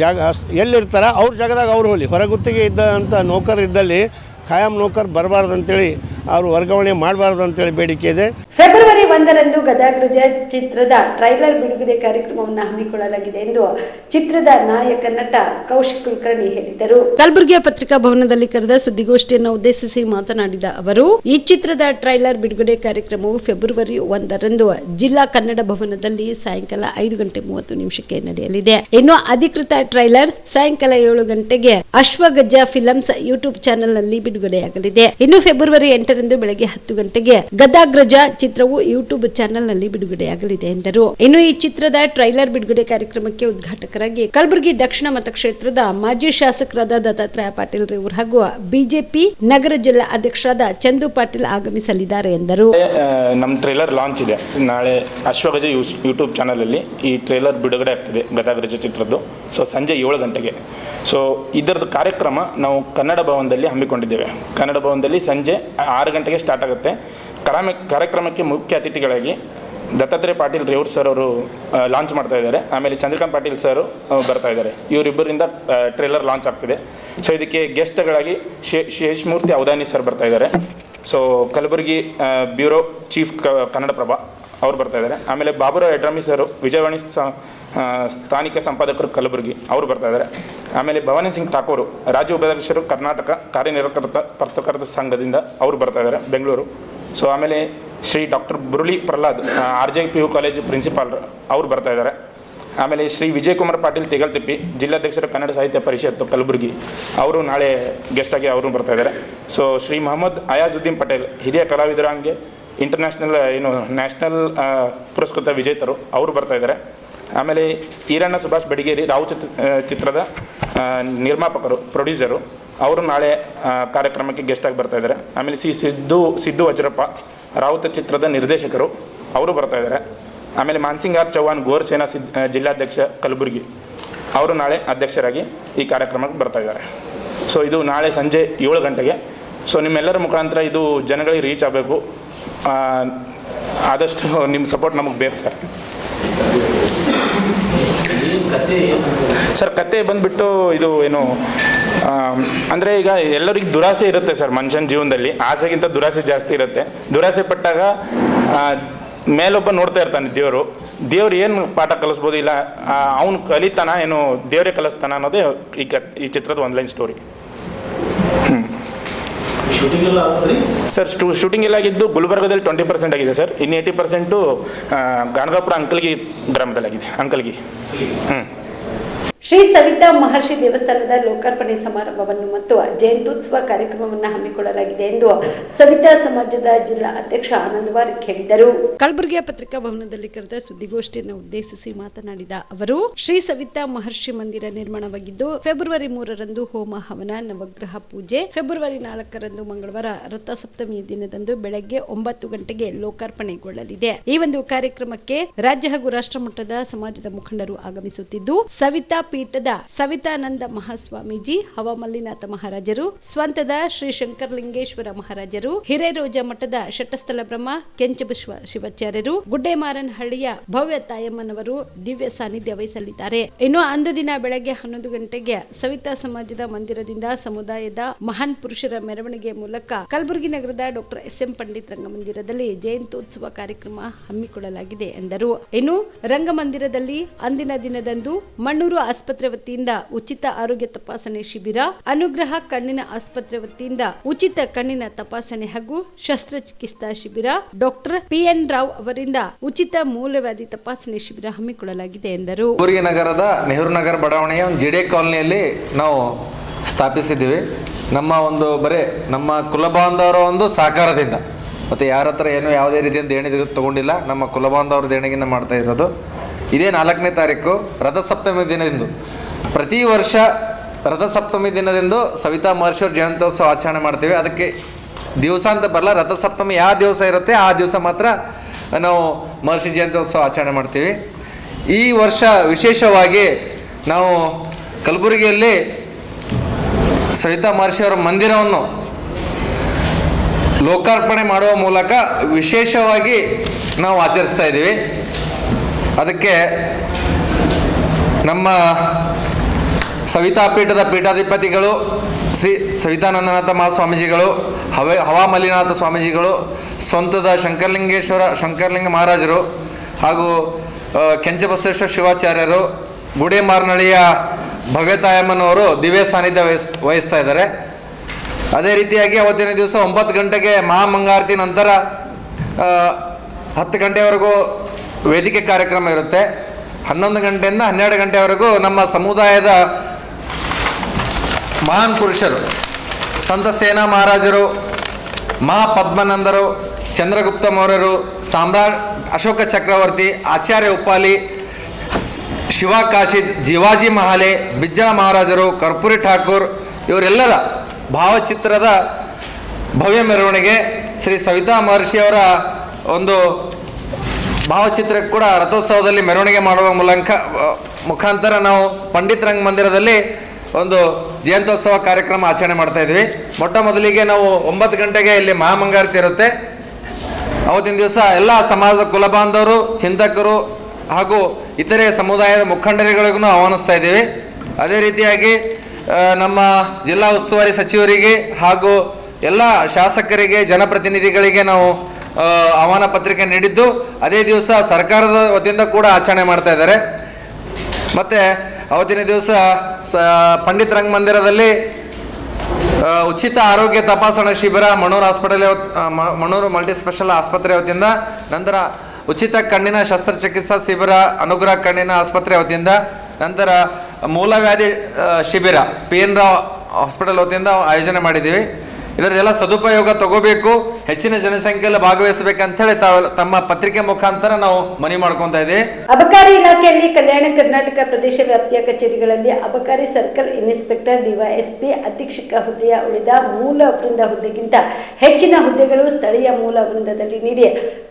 ಜಾಗ ಎಲ್ಲಿರ್ತಾರೆ ಅವ್ರ ಜಾಗದಾಗ ಅವ್ರು ಹೋಗಲಿ. ಹೊರಗುತ್ತಿಗೆ ಇದ್ದಂಥ ನೌಕರರು ಇದ್ದಲ್ಲಿ ಖಾಯಂ ನೌಕರ್ ಬರಬಾರ್ದು ಅಂತೇಳಿ ಅವರು ವರ್ಗಾವಣೆ ಮಾಡಬಾರ್ದು ಅಂತೇಳಿ ಬೇಡಿಕೆ ಇದೆ. ಫೆಬ್ರವರಿ 1ರಂದು ಗದಾಗ್ರಜ ಚಿತ್ರದ ಟ್ರೈಲರ್ ಬಿಡುಗಡೆ ಕಾರ್ಯಕ್ರಮವನ್ನು ಹಮ್ಮಿಕೊಳ್ಳಲಾಗಿದೆ ಎಂದು ಚಿತ್ರದ ನಾಯಕ ನಟ ಕೌಶಿಕ್ ಕುಲಕರ್ಣಿ ಹೇಳಿದರು. ಕಲಬುರಗಿಯ ಪತ್ರಿಕಾ ಭವನದಲ್ಲಿ ಕರೆದ ಸುದ್ದಿಗೋಷ್ಠಿಯನ್ನು ಉದ್ದೇಶಿಸಿ ಮಾತನಾಡಿದ ಅವರು, ಈ ಚಿತ್ರದ ಟ್ರೈಲರ್ ಬಿಡುಗಡೆ ಕಾರ್ಯಕ್ರಮವು ಫೆಬ್ರವರಿ 1ರಂದು ಜಿಲ್ಲಾ ಕನ್ನಡ ಭವನದಲ್ಲಿ ಸಾಯಂಕಾಲ 5:30 ನಡೆಯಲಿದೆ. ಇನ್ನು ಅಧಿಕೃತ ಟ್ರೈಲರ್ ಸಾಯಂಕಾಲ 7 ಗಂಟೆಗೆ ಅಶ್ವಗಜ ಫಿಲಮ್ಸ್ ಯೂಟ್ಯೂಬ್ ಚಾನೆಲ್ ನಲ್ಲಿ ಬಿಡುಗಡೆಯಾಗಲಿದೆ. ಇನ್ನು ಫೆಬ್ರವರಿ 8ರಂದು ಬೆಳಗ್ಗೆ 10 ಗಂಟೆಗೆ ಗದಾಗ್ರಜ ಚಿತ್ರವು ಯೂಟ್ಯೂಬ್ ಚಾನೆಲ್ ನಲ್ಲಿ ಬಿಡುಗಡೆಯಾಗಲಿದೆ ಎಂದರು. ಇನ್ನು ಈ ಚಿತ್ರದ ಟ್ರೈಲರ್ ಬಿಡುಗಡೆ ಕಾರ್ಯಕ್ರಮಕ್ಕೆ ಉದ್ಘಾಟಕರಾಗಿ ಕಲಬುರಗಿ ದಕ್ಷಿಣ ಮತಕ್ಷೇತ್ರದ ಮಾಜಿ ಶಾಸಕರಾದ ದತ್ತಾತ್ರೇಯ ಪಾಟೀಲ್ ರೇವೂರ್ ಹಾಗೂ ಬಿಜೆಪಿ ನಗರ ಜಿಲ್ಲಾ ಅಧ್ಯಕ್ಷರಾದ ಚಂದು ಪಾಟೀಲ್ ಆಗಮಿಸಲಿದ್ದಾರೆ ಎಂದರು. ನಮ್ಮ ಟ್ರೈಲರ್ ಲಾಂಚ್ ಇದೆ ನಾಳೆ. ಅಶ್ವಗಜ ಯೂಟ್ಯೂಬ್ ಚಾನಲ್ ಅಲ್ಲಿ ಈ ಟ್ರೈಲರ್ ಬಿಡುಗಡೆ ಆಗ್ತಿದೆ ಗದಾಗ್ರಜ ಚಿತ್ರದ್ದು. ಸೊ ಸಂಜೆ 7 ಗಂಟೆಗೆ. ಸೊ ಇದರದ್ದು ಕಾರ್ಯಕ್ರಮ ನಾವು ಕನ್ನಡ ಭವನದಲ್ಲಿ ಹಮ್ಮಿಕೊಂಡಿದ್ದೇವೆ. ಕನ್ನಡ ಭವನದಲ್ಲಿ ಸಂಜೆ 6 ಗಂಟೆಗೆ ಸ್ಟಾರ್ಟ್ ಆಗುತ್ತೆ. ಕಾರ್ಯಕ್ರಮಕ್ಕೆ ಮುಖ್ಯ ಅತಿಥಿಗಳಾಗಿ ದತ್ತಾತ್ರೇಯ ಪಾಟೀಲ್ ರೇವೂರ್ ಸರ್ ಅವರು ಲಾಂಚ್ ಮಾಡ್ತಾ ಇದ್ದಾರೆ. ಆಮೇಲೆ ಚಂದ್ರಕಾಂತ್ ಪಾಟೀಲ್ ಸರ್ ಬರ್ತಾ ಇದ್ದಾರೆ. ಇವರಿಬ್ಬರಿಂದ ಟ್ರೈಲರ್ ಲಾಂಚ್ ಆಗ್ತಿದೆ. ಸೊ ಇದಕ್ಕೆ ಗೆಸ್ಟ್ಗಳಾಗಿ ಶೇಷಮೂರ್ತಿ ಅವಧಾನಿ ಸರ್ ಬರ್ತಾ ಇದ್ದಾರೆ. So Kalaburagi bureau chief Kannadaprabha ಅವ್ರು ಬರ್ತಾ ಇದ್ದಾರೆ. ಆಮೇಲೆ ಬಾಬುರಾವ್ ಯಡ್ರಾಮಿ ಸರ್ ವಿಜಯವಾಣಿ ಸ್ಥಾನಿಕ ಸಂಪಾದಕರು ಕಲಬುರಗಿ ಅವರು ಬರ್ತಾ ಇದ್ದಾರೆ. ಆಮೇಲೆ ಭವಾನಿ ಸಿಂಗ್ ಠಾಕೂರ್ ರಾಜ್ಯ ಉಪಾಧ್ಯಕ್ಷರು ಕರ್ನಾಟಕ ಕಾರ್ಯನಿರತ ಪತ್ರಕರ್ತರ ಸಂಘದಿಂದ ಅವರು ಬರ್ತಾ ಇದ್ದಾರೆ ಬೆಂಗಳೂರು. ಸೊ ಆಮೇಲೆ Shri doctor Buruli Prahlad RJPU college principal ಅವರು ಬರ್ತಾ ಇದ್ದಾರೆ. ಆಮೇಲೆ ಶ್ರೀ ವಿಜಯಕುಮಾರ್ ಪಾಟೀಲ್ ತೆಗಲ್ತಿಪ್ಪಿ ಜಿಲ್ಲಾಧ್ಯಕ್ಷರ ಕನ್ನಡ ಸಾಹಿತ್ಯ ಪರಿಷತ್ತು ಕಲಬುರಗಿ ಅವರು ನಾಳೆ ಗೆಸ್ಟಾಗಿ ಅವರು ಬರ್ತಾ ಇದ್ದಾರೆ. ಸೊ ಶ್ರೀ ಮೊಹಮ್ಮದ್ ಅಯಾಜುದ್ದೀನ್ ಪಟೇಲ್ ಹಿರಿಯ ಕಲಾವಿದರಾಂಗೆ ಇಂಟರ್ನ್ಯಾಷನಲ್ ನ್ಯಾಷನಲ್ ಪುರಸ್ಕೃತ ವಿಜೇತರು ಅವರು ಬರ್ತಾ ಇದ್ದಾರೆ. ಆಮೇಲೆ ಈರಣ್ಣ ಸುಭಾಷ್ ಬಡಿಗೇರಿ ರಾವು ಚಿತ್ರದ ನಿರ್ಮಾಪಕರು ಪ್ರೊಡ್ಯೂಸರು ಅವರು ನಾಳೆ ಕಾರ್ಯಕ್ರಮಕ್ಕೆ ಗೆಸ್ಟಾಗಿ ಬರ್ತಾ ಇದ್ದಾರೆ. ಆಮೇಲೆ ಸಿದ್ದು ವಜ್ರಪ್ಪ ರಾವುತ ಚಿತ್ರದ ನಿರ್ದೇಶಕರು ಅವರು ಬರ್ತಾ ಇದ್ದಾರೆ. ಆಮೇಲೆ ಮಾನ್ಸಿಂಗ್ ಆರ್ ಚೌಹಾಣ್ ಗೋರ್ ಸೇನಾ ಜಿಲ್ಲಾಧ್ಯಕ್ಷ ಕಲಬುರಗಿ ಅವರು ನಾಳೆ ಅಧ್ಯಕ್ಷರಾಗಿ ಈ ಕಾರ್ಯಕ್ರಮಕ್ಕೆ ಬರ್ತಾ ಇದ್ದಾರೆ. ಸೊ ಇದು ನಾಳೆ ಸಂಜೆ 7 ಗಂಟೆಗೆ. ಸೊ ನಿಮ್ಮೆಲ್ಲರ ಮುಖಾಂತರ ಇದು ಜನಗಳಿಗೆ ರೀಚ್ ಆಗಬೇಕು. ಆದಷ್ಟು ನಿಮ್ಮ ಸಪೋರ್ಟ್ ನಮಗೆ ಬೇಕು ಸರ್. ಸರ್ ಕತೆ ಬಂದುಬಿಟ್ಟು ಇದು ಏನು ಅಂದರೆ ಈಗ ಎಲ್ಲರಿಗೂ ದುರಾಸೆ ಇರುತ್ತೆ ಸರ್. ಮನುಷ್ಯನ ಜೀವನದಲ್ಲಿ ಆಸೆಗಿಂತ ದುರಾಸೆ ಜಾಸ್ತಿ ಇರುತ್ತೆ. ದುರಾಸೆ ಪಟ್ಟಾಗ ಮೇಲೊಬ್ಬ ನೋಡ್ತಾ ಇರ್ತಾನೆ ದೇವ್ರು ಏನು ಪಾಠ ಕಲಿಸ್ಬೋದು, ಇಲ್ಲ ಅವನು ಕಲಿತಾನ ಏನು ದೇವರೇ ಕಲಿಸ್ತಾನ ಅನ್ನೋದೇ ಈ ಚಿತ್ರದ 1 ಲೈನ್ ಸ್ಟೋರಿ. ಶೂಟಿಂಗ್ ಎಲ್ಲ ಆಗೋದ್ರಿ ಸರ್ ಶೂಟಿಂಗ್ ಎಲ್ಲ ಆಗಿದ್ದು ಗುಲ್ಬರ್ಗದಲ್ಲಿ 20% ಆಗಿದೆ ಸರ್. ಇನ್ನು 80% ಗಾಣಗಾಪುರ ಅಂಕಲ್ಗಿ ಗ್ರಾಮದಲ್ಲಾಗಿದೆ. ಅಂಕಲ್ಗಿ. ಶ್ರೀ ಸವಿತಾ ಮಹರ್ಷಿ ದೇವಸ್ಥಾನದ ಲೋಕಾರ್ಪಣೆ ಸಮಾರಂಭವನ್ನು ಮತ್ತು ಜಯಂತ್ಯುತ್ಸವ ಕಾರ್ಯಕ್ರಮವನ್ನು ಹಮ್ಮಿಕೊಳ್ಳಲಾಗಿದೆ ಎಂದು ಸವಿತಾ ಸಮಾಜದ ಜಿಲ್ಲಾ ಅಧ್ಯಕ್ಷ ಆನಂದ್ ವಾರಿಕ್ ಹೇಳಿದರು. ಕಲಬುರಗಿಯ ಪತ್ರಿಕಾ ಭವನದಲ್ಲಿ ಕರೆದ ಸುದ್ದಿಗೋಷ್ಠಿಯನ್ನು ಉದ್ದೇಶಿಸಿ ಮಾತನಾಡಿದ ಅವರು, ಶ್ರೀ ಸವಿತಾ ಮಹರ್ಷಿ ಮಂದಿರ ನಿರ್ಮಾಣವಾಗಿದ್ದು ಫೆಬ್ರವರಿ 3ರಂದು ಹೋಮ ಹವನ ನವಗ್ರಹ ಪೂಜೆ, ಫೆಬ್ರವರಿ 4ರಂದು ಮಂಗಳವಾರ ರಥಸಪ್ತಮಿಯ ದಿನದಂದು ಬೆಳಗ್ಗೆ 9 ಗಂಟೆಗೆ ಲೋಕಾರ್ಪಣೆಗೊಳ್ಳಲಿದೆ. ಈ ಒಂದು ಕಾರ್ಯಕ್ರಮಕ್ಕೆ ರಾಜ್ಯ ಹಾಗೂ ರಾಷ್ಟ್ರ ಮಟ್ಟದ ಸಮಾಜದ ಮುಖಂಡರು ಆಗಮಿಸುತ್ತಿದ್ದು, ಸವಿತಾ ಪೀಠದ ಸವಿತಾನಂದ ಮಹಾಸ್ವಾಮೀಜಿ, ಹವಾಮಲ್ಲಿನಾಥ ಮಹಾರಾಜರು, ಸ್ವಂತದ ಶ್ರೀ ಶಂಕರಲಿಂಗೇಶ್ವರ ಮಹಾರಾಜರು, ಹಿರೇರೋಜ ಮಠದ ಶಟಸ್ಥಲ ಬ್ರಹ್ಮ ಕೆಂಚಬಸವ ಶಿವಾಚಾರ್ಯರು, ಗುಡ್ಡೆಮಾರನಹಳ್ಳಿಯ ಭವ್ಯ ತಾಯಮ್ಮನವರು ದಿವ್ಯ ಸಾನ್ನಿಧ್ಯ ವಹಿಸಲಿದ್ದಾರೆ. ಇನ್ನು ಅಂದು ದಿನ ಬೆಳಗ್ಗೆ 11 ಗಂಟೆಗೆ ಸವಿತಾ ಸಮಾಜದ ಮಂದಿರದಿಂದ ಸಮುದಾಯದ ಮಹಾನ್ ಪುರುಷರ ಮೆರವಣಿಗೆ ಮೂಲಕ ಕಲಬುರಗಿ ನಗರದ ಡಾಕ್ಟರ್ ಎಸ್.ಎಂ. ಪಂಡಿತ್ ರಂಗಮಂದಿರದಲ್ಲಿ ಜಯಂತ್ಯೋತ್ಸವ ಕಾರ್ಯಕ್ರಮ ಹಮ್ಮಿಕೊಳ್ಳಲಾಗಿದೆ ಎಂದರು. ಇನ್ನು ರಂಗಮಂದಿರದಲ್ಲಿ ಅಂದಿನ ದಿನದಂದು ಮಣ್ಣೂರು ಆಸ್ಪತ್ರೆ ವತಿಯಿಂದ ಉಚಿತ ಆರೋಗ್ಯ ತಪಾಸಣೆ ಶಿಬಿರ, ಅನುಗ್ರಹ ಕಣ್ಣಿನ ಆಸ್ಪತ್ರೆ ವತಿಯಿಂದ ಉಚಿತ ಕಣ್ಣಿನ ತಪಾಸಣೆ ಹಾಗೂ ಶಸ್ತ್ರಚಿಕಿತ್ಸಾ ಶಿಬಿರ, ಡಾಕ್ಟರ್ ಪಿ.ಎನ್. ರಾವ್ ಅವರಿಂದ ಉಚಿತ ಮೂಲವ್ಯಾಧಿ ತಪಾಸಣೆ ಶಿಬಿರ ಹಮ್ಮಿಕೊಳ್ಳಲಾಗಿದೆ ಎಂದರು. ಕಲಬುರಗಿ ನಗರದ ನೆಹರು ನಗರ ಬಡಾವಣೆಯ ಒಂದು ಜಿಡೆ ಕಾಲನಿಯಲ್ಲಿ ನಾವು ಸ್ಥಾಪಿಸಿದ್ದೀವಿ. ನಮ್ಮ ಒಂದು ಬರೇ ನಮ್ಮ ಕುಲಬಾಂಧವರ ಒಂದು ಸಹಕಾರದಿಂದ, ಮತ್ತು ಯಾರ ಹತ್ರ ಏನೂ ಯಾವುದೇ ರೀತಿಯಿಂದ ದೇಣಿಗೆ ತಗೊಂಡಿಲ್ಲ, ನಮ್ಮ ಕುಲಬಾಂಧವರ ದೇಣಿಗೆನ ಮಾಡ್ತಾ ಇರೋದು. ಇದೇ 4ನೇ ತಾರೀಕು ರಥಸಪ್ತಮಿ ದಿನದಂದು, ಪ್ರತಿ ವರ್ಷ ರಥಸಪ್ತಮಿ ದಿನದಂದು ಸವಿತಾ ಮಹರ್ಷಿಯವ್ರ ಜಯಂತ್ಯೋತ್ಸವ ಆಚರಣೆ ಮಾಡ್ತೀವಿ. ಅದಕ್ಕೆ ದಿವಸ ಅಂತ ಬರಲ್ಲ, ರಥಸಪ್ತಮಿ ಯಾವ ದಿವಸ ಇರುತ್ತೆ ಆ ದಿವಸ ಮಾತ್ರ ನಾವು ಮಹರ್ಷಿ ಜಯಂತ್ಯೋತ್ಸವ ಆಚರಣೆ ಮಾಡ್ತೀವಿ. ಈ ವರ್ಷ ವಿಶೇಷವಾಗಿ ನಾವು ಕಲಬುರಗಿಯಲ್ಲಿ ಸವಿತಾ ಮಹರ್ಷಿಯವರ ಮಂದಿರವನ್ನು ಲೋಕಾರ್ಪಣೆ ಮಾಡುವ ಮೂಲಕ ವಿಶೇಷವಾಗಿ ನಾವು ಆಚರಿಸ್ತಾ ಇದ್ದೀವಿ. ಅದಕ್ಕೆ ನಮ್ಮ ಸವಿತಾ ಪೀಠದ ಪೀಠಾಧಿಪತಿಗಳು ಶ್ರೀ ಸವಿತಾನಂದನಾಥ ಮಹಾಸ್ವಾಮೀಜಿಗಳು, ಹವಾಮಲ್ಲಿನಾಥ ಸ್ವಾಮೀಜಿಗಳು, ಸ್ವಂತದ ಶಂಕರಲಿಂಗ ಮಹಾರಾಜರು ಹಾಗೂ ಕೆಂಚಬಸವೇಶ್ವರ ಶಿವಾಚಾರ್ಯರು, ಗುಡೇಮಾರನಹಳ್ಳಿಯ ಭವ್ಯತಾಯಮ್ಮನವರು ದಿವ್ಯ ಸಾನ್ನಿಧ್ಯ ವಹಿಸ್ತಾ ಇದ್ದಾರೆ. ಅದೇ ರೀತಿಯಾಗಿ ಅವತ್ತಿನ ದಿವಸ 9 ಗಂಟೆಗೆ ಮಹಾಮಂಗಳಾರತಿ ನಂತರ 10 ಗಂಟೆವರೆಗೂ ವೇದಿಕೆ ಕಾರ್ಯಕ್ರಮ ಇರುತ್ತೆ. 11 ಗಂಟೆಯಿಂದ 12 ಗಂಟೆವರೆಗೂ ನಮ್ಮ ಸಮುದಾಯದ ಮಹಾನ್ ಪುರುಷರು, ಸಂತ ಸೇನಾ ಮಹಾರಾಜರು, ಮಹಾಪದ್ಮನಂದರು, ಚಂದ್ರಗುಪ್ತ ಮೌರ್ಯರು, ಸಾಮ್ರಾಟ್ ಅಶೋಕ ಚಕ್ರವರ್ತಿ, ಆಚಾರ್ಯ ಉಪಾಲಿ, ಶಿವಾಕಾಶಿ, ಜಿವಾಜಿ ಮಹಾಲೆ, ಬಿಜ್ಜಳ ಮಹಾರಾಜರು, ಕರ್ಪೂರಿ ಠಾಕೂರ್ ಇವರೆಲ್ಲರ ಭಾವಚಿತ್ರದ ಭವ್ಯ ಮೆರವಣಿಗೆ ಶ್ರೀ ಸವಿತಾ ಮಹರ್ಷಿಯವರ ಒಂದು ಭಾವಚಿತ್ರಕ್ಕೆ ಕೂಡ ರಥೋತ್ಸವದಲ್ಲಿ ಮೆರವಣಿಗೆ ಮಾಡುವ ಮುಖಾಂತರ ನಾವು ಪಂಡಿತ್ ರಂಗ ಮಂದಿರದಲ್ಲಿ ಒಂದು ಜಯಂತ್ಯೋತ್ಸವ ಕಾರ್ಯಕ್ರಮ ಆಚರಣೆ ಮಾಡ್ತಾ ಇದ್ವಿ. ಮೊಟ್ಟ ಮೊದಲಿಗೆ ನಾವು 9 ಗಂಟೆಗೆ ಇಲ್ಲಿ ಮಹಾಮಂಗಳಾರತಿ ಇರುತ್ತೆ. ಅವತ್ತಿನ ದಿವಸ ಎಲ್ಲ ಸಮಾಜದ ಕುಲಬಾಂಧವರು, ಚಿಂತಕರು ಹಾಗೂ ಇತರೆ ಸಮುದಾಯದ ಮುಖಂಡರುಗಳಿಗೂ ಆಹ್ವಾನಿಸ್ತಾ ಇದ್ದೀವಿ. ಅದೇ ರೀತಿಯಾಗಿ ನಮ್ಮ ಜಿಲ್ಲಾ ಉಸ್ತುವಾರಿ ಸಚಿವರಿಗೆ ಹಾಗೂ ಎಲ್ಲ ಶಾಸಕರಿಗೆ, ಜನಪ್ರತಿನಿಧಿಗಳಿಗೆ ನಾವು ಆಹ್ವಾನ ಪತ್ರಿಕೆ ನೀಡಿದ್ದು, ಅದೇ ದಿವಸ ಸರ್ಕಾರದ ವತಿಯಿಂದ ಕೂಡ ಆಚರಣೆ ಮಾಡ್ತಾ ಇದ್ದಾರೆ. ಮತ್ತು ಅವತ್ತಿನ ದಿವಸ ಪಂಡಿತ್ ರಂಗ ಮಂದಿರದಲ್ಲಿ ಉಚಿತ ಆರೋಗ್ಯ ತಪಾಸಣಾ ಶಿಬಿರ ಮಣ್ಣೂರು ಮಲ್ಟಿ ಸ್ಪೆಷಲ್ ಆಸ್ಪತ್ರೆ ವತಿಯಿಂದ, ನಂತರ ಉಚಿತ ಕಣ್ಣಿನ ಶಸ್ತ್ರಚಿಕಿತ್ಸಾ ಶಿಬಿರ ಅನುಗ್ರಹ ಕಣ್ಣಿನ ಆಸ್ಪತ್ರೆ ವತಿಯಿಂದ, ನಂತರ ಮೂಲವ್ಯಾಧಿ ಶಿಬಿರ ಪಿ.ಎನ್. ರಾವ್ ಹಾಸ್ಪಿಟಲ್ ವತಿಯಿಂದ ಆಯೋಜನೆ ಮಾಡಿದ್ದೀವಿ. ಇದರದೆಲ್ಲ ಸದುಪಯೋಗ ತಗೋಬೇಕು, ಹೆಚ್ಚಿನ ಜನಸಂಖ್ಯೆಯಲ್ಲಿ ಭಾಗವಹಿಸಬೇಕಂತ ಹೇಳಿ ತಮ್ಮ ಪತ್ರಿಕೆ ಮುಖಾಂತರ ನಾವು ಮನವಿ ಮಾಡ್ಕೊತಾ ಇದ್ದೀವಿ. ಅಬಕಾರಿ ಇಲಾಖೆಯಲ್ಲಿ ಕಲ್ಯಾಣ ಕರ್ನಾಟಕ ಪ್ರದೇಶ ವ್ಯಾಪ್ತಿಯ ಕಚೇರಿಗಳಲ್ಲಿ ಅಬಕಾರಿ ಸರ್ಕಲ್ ಇನ್ಸ್ಪೆಕ್ಟರ್, ಡಿವೈಎಸ್ಪಿ, ಅಧೀಕ್ಷಕ ಹುದ್ದೆಯ ಉಳಿದ ಮೂಲ ವೃಂದ ಹುದ್ದೆಗಿಂತ ಹೆಚ್ಚಿನ ಹುದ್ದೆಗಳು ಸ್ಥಳೀಯ ಮೂಲ ವೃಂದದಲ್ಲಿ ನೀಡಿ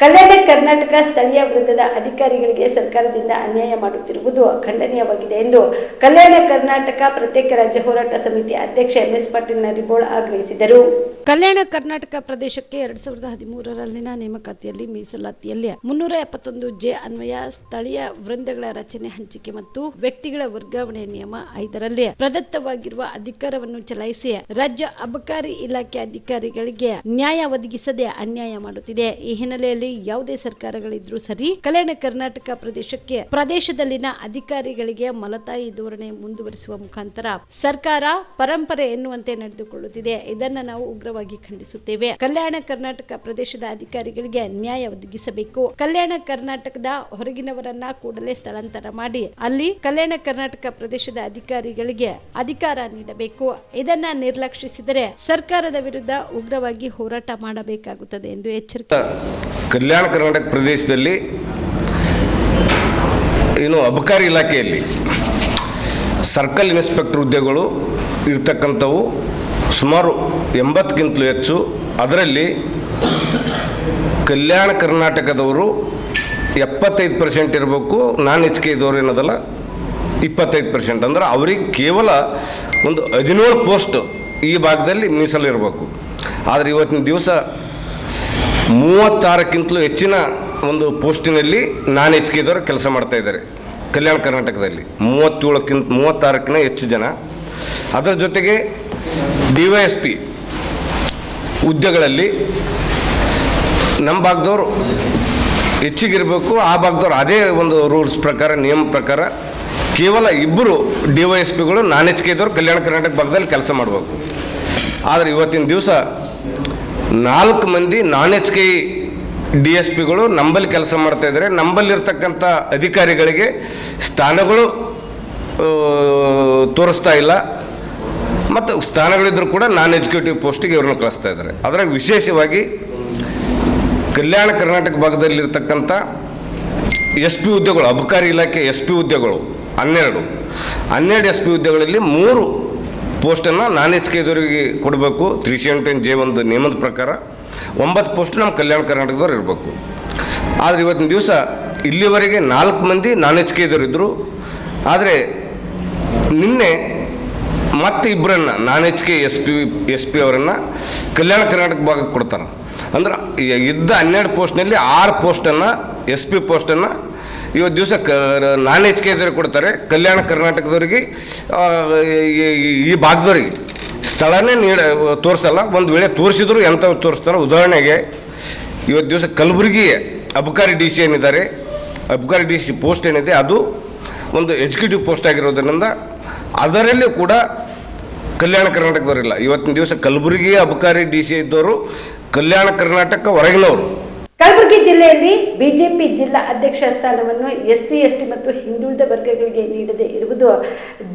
ಕಲ್ಯಾಣ ಕರ್ನಾಟಕ ಸ್ಥಳೀಯ ವೃಂದದ ಅಧಿಕಾರಿಗಳಿಗೆ ಸರ್ಕಾರದಿಂದ ಅನ್ಯಾಯ ಮಾಡುತ್ತಿರುವುದು ಖಂಡನೀಯವಾಗಿದೆ ಎಂದು ಕಲ್ಯಾಣ ಕರ್ನಾಟಕ ಪ್ರತ್ಯೇಕ ರಾಜ್ಯ ಹೋರಾಟ ಸಮಿತಿ ಅಧ್ಯಕ್ಷ ಎಂ.ಎಸ್. ಪಾಟೀಲ್ ನರಿಬೋಳ್ ಆಗ್ರಹಿಸಿದರು. ಕಲ್ಯಾಣ ಕರ್ನಾಟಕ ಪ್ರದೇಶಕ್ಕೆ 2013ರಲ್ಲಿನ ನೇಮಕಾತಿಯಲ್ಲಿ ಮೀಸಲಾತಿಯಲ್ಲಿ 371(ಜೆ) ಅನ್ವಯ ಸ್ಥಳೀಯ ವೃಂದಗಳ ರಚನೆ, ಹಂಚಿಕೆ ಮತ್ತು ವ್ಯಕ್ತಿಗಳ ವರ್ಗಾವಣೆ ನಿಯಮ 5ರಲ್ಲಿ ಪ್ರದತ್ತವಾಗಿರುವ ಅಧಿಕಾರವನ್ನು ಚಲಾಯಿಸಿ ರಾಜ್ಯ ಅಬಕಾರಿ ಇಲಾಖೆ ಅಧಿಕಾರಿಗಳಿಗೆ ನ್ಯಾಯ ಒದಗಿಸದೆ ಅನ್ಯಾಯ ಮಾಡುತ್ತಿದೆ. ಈ ಹಿನ್ನೆಲೆಯಲ್ಲಿ ಯಾವುದೇ ಸರ್ಕಾರಗಳಿದ್ರೂ ಸರಿ, ಕಲ್ಯಾಣ ಕರ್ನಾಟಕ ಪ್ರದೇಶದಲ್ಲಿನ ಅಧಿಕಾರಿಗಳಿಗೆ ಮಲತಾಯಿ ಧೋರಣೆ ಮುಂದುವರಿಸುವ ಮುಖಾಂತರ ಸರ್ಕಾರ ಪರಂಪರೆ ಎನ್ನುವಂತೆ ನಡೆದುಕೊಳ್ಳುತ್ತಿದೆ. ಇದನ್ನು ನಾವು ಉಗ್ರವಾಗಿ ಉಗ್ರವಾಗಿ ಖಂಡಿಸುತ್ತೇವೆ. ಕಲ್ಯಾಣ ಕರ್ನಾಟಕ ಪ್ರದೇಶದ ಅಧಿಕಾರಿಗಳಿಗೆ ನ್ಯಾಯ ಒದಗಿಸಬೇಕು. ಕಲ್ಯಾಣ ಕರ್ನಾಟಕದ ಹೊರಗಿನವರನ್ನ ಕೂಡಲೇ ಸ್ಥಳಾಂತರ ಮಾಡಿ ಅಲ್ಲಿ ಕಲ್ಯಾಣ ಕರ್ನಾಟಕ ಪ್ರದೇಶದ ಅಧಿಕಾರಿಗಳಿಗೆ ಅಧಿಕಾರ ನೀಡಬೇಕು. ಇದನ್ನ ನಿರ್ಲಕ್ಷಿಸಿದರೆ ಸರ್ಕಾರದ ವಿರುದ್ಧ ಉಗ್ರವಾಗಿ ಹೋರಾಟ ಮಾಡಬೇಕಾಗುತ್ತದೆ ಎಂದು ಎಚ್ಚರಿಕೆ. ಕಲ್ಯಾಣ ಕರ್ನಾಟಕ ಪ್ರದೇಶದಲ್ಲಿ ಏನು ಅಬಕಾರಿ ಇಲಾಖೆಯಲ್ಲಿ ಸರ್ಕಲ್ ಇನ್ಸ್ಪೆಕ್ಟರ್ ಹುದ್ದೆಗಳು ಇರ್ತಕ್ಕಂಥವು ಸುಮಾರು 80ಕ್ಕಿಂತಲೂ ಹೆಚ್ಚು. ಅದರಲ್ಲಿ ಕಲ್ಯಾಣ ಕರ್ನಾಟಕದವರು 75% ಇರಬೇಕು, ನಾನ್ ಎಚ್ ಕೆ ಇದ್ದವ್ರು ಏನದಲ್ಲ 25%. ಅಂದ್ರೆ ಅವ್ರಿಗೆ ಕೇವಲ ಒಂದು 17 ಪೋಸ್ಟ್ ಈ ಭಾಗದಲ್ಲಿ ಮೀಸಲಿರಬೇಕು. ಆದರೆ ಇವತ್ತಿನ ದಿವಸ 36ಕ್ಕಿಂತಲೂ ಹೆಚ್ಚಿನ ಒಂದು ಪೋಸ್ಟಿನಲ್ಲಿ ನಾನ್ ಎಚ್ ಕೆ ಇದ್ದವರು ಕೆಲಸ ಮಾಡ್ತಾ ಇದ್ದಾರೆ ಕಲ್ಯಾಣ ಕರ್ನಾಟಕದಲ್ಲಿ. 36ಕ್ಕಿಂತ ಹೆಚ್ಚು ಜನ. ಅದರ ಜೊತೆಗೆ DYSP ಹುದ್ದೆಗಳಲ್ಲಿ ನಮ್ಮ ಭಾಗದವರು ಹೆಚ್ಚಿಗಿರಬೇಕು. ಆ ಭಾಗದವ್ರು ಅದೇ ಒಂದು ರೂಲ್ಸ್ ಪ್ರಕಾರ, ನಿಯಮ ಪ್ರಕಾರ ಕೇವಲ 2 DYSPಗಳು ನಾನ್ ಎಚ್ ಕೆ ಇದ್ದವರು ಕಲ್ಯಾಣ ಕರ್ನಾಟಕ ಭಾಗದಲ್ಲಿ ಕೆಲಸ ಮಾಡಬೇಕು. ಆದರೆ ಇವತ್ತಿನ ದಿವಸ 4 ಮಂದಿ ನಾನ್ ಎಚ್ ಕೆ DSPಗಳು ನಂಬಲ್ಲಿ ಕೆಲಸ ಮಾಡ್ತಾ ಇದ್ದಾರೆ. ನಂಬಲ್ಲಿರ್ತಕ್ಕಂಥ ಅಧಿಕಾರಿಗಳಿಗೆ ಸ್ಥಾನಗಳು ತೋರಿಸ್ತಾ ಇಲ್ಲ, ಮತ್ತು ಸ್ಥಾನಗಳಿದ್ದರೂ ಕೂಡ ನಾನ್ ಎಕ್ಸಿಕ್ಯೂಟಿವ್ ಪೋಸ್ಟಿಗೆ ಇವ್ರನ್ನ ಕಳಿಸ್ತಾ ಇದ್ದಾರೆ. ಅದರಾಗ ವಿಶೇಷವಾಗಿ ಕಲ್ಯಾಣ ಕರ್ನಾಟಕ ಭಾಗದಲ್ಲಿರ್ತಕ್ಕಂಥ SP ಹುದ್ದೆಗಳು, ಅಬಕಾರಿ ಇಲಾಖೆ SP ಹುದ್ದೆಗಳು 12 SP ಹುದ್ದೆಗಳಲ್ಲಿ 3 ಪೋಸ್ಟನ್ನು ನಾನ್ ಎಚ್ ಕೆ ಇದ್ದವರಿಗೆ ಕೊಡಬೇಕು. 379J1 ನಿಯಮದ ಪ್ರಕಾರ 9 ಪೋಸ್ಟ್ ನಮ್ಮ ಕಲ್ಯಾಣ ಕರ್ನಾಟಕದವ್ರು ಇರಬೇಕು. ಆದರೆ ಇವತ್ತಿನ ದಿವಸ ಇಲ್ಲಿವರೆಗೆ 4 ಮಂದಿ ನಾನ್ ಎಚ್ ಕೆ ಇದ್ದವರು ಇದ್ದರು. ಆದರೆ ನಿನ್ನೆ ಮತ್ತೆ 2 ನಾನ್ ಎಚ್ ಕೆ SP ಅವರನ್ನು ಕಲ್ಯಾಣ ಕರ್ನಾಟಕ ಭಾಗಕ್ಕೆ ಕೊಡ್ತಾರೆ. ಅಂದ್ರೆ ಇದ್ದ 12 ಪೋಸ್ಟ್ನಲ್ಲಿ 6 ಪೋಸ್ಟನ್ನು SP ಪೋಸ್ಟನ್ನು ಇವತ್ತು ದಿವಸ ನಾನ್ ಎಚ್ ಕೆ ಇದ್ದವ್ರಿಗೆ ಕೊಡ್ತಾರೆ. ಕಲ್ಯಾಣ ಕರ್ನಾಟಕದವರಿಗೆ ಈ ಭಾಗದವ್ರಿಗೆ ಸ್ಥಳನೇ ತೋರಿಸಲ್ಲ. ಒಂದು ವೇಳೆ ತೋರಿಸಿದ್ರು ಎಂಥವ್ರು ತೋರಿಸ್ತಾರೆ. ಉದಾಹರಣೆಗೆ ಇವತ್ತು ದಿವಸ ಕಲಬುರಗಿ ಅಬಕಾರಿ DC ಏನಿದ್ದಾರೆ, ಅಬಕಾರಿ DC ಪೋಸ್ಟ್ ಏನಿದೆ ಅದು ಒಂದು ಎಕ್ಸಿಕ್ಯೂಟಿವ್ ಪೋಸ್ಟ್ ಆಗಿರೋದ್ರಿಂದ ಅದರಲ್ಲೂ ಕೂಡ ಕಲ್ಯಾಣ ಕರ್ನಾಟಕದವರಿಲ್ಲ. ಇವತ್ತಿನ ದಿವಸ ಕಲಬುರಗಿ ಅಬಕಾರಿ DC ಇದ್ದವರು ಕಲ್ಯಾಣ ಕರ್ನಾಟಕ ಹೊರಗಿನವರು. ಕಲಬುರಗಿ ಜಿಲ್ಲೆಯಲ್ಲಿ ಬಿಜೆಪಿ ಜಿಲ್ಲಾ ಅಧ್ಯಕ್ಷ ಸ್ಥಾನವನ್ನು SC ST ಮತ್ತು ಹಿಂದುಳಿದ ವರ್ಗಗಳಿಗೆ ನೀಡದೇ ಇರುವುದು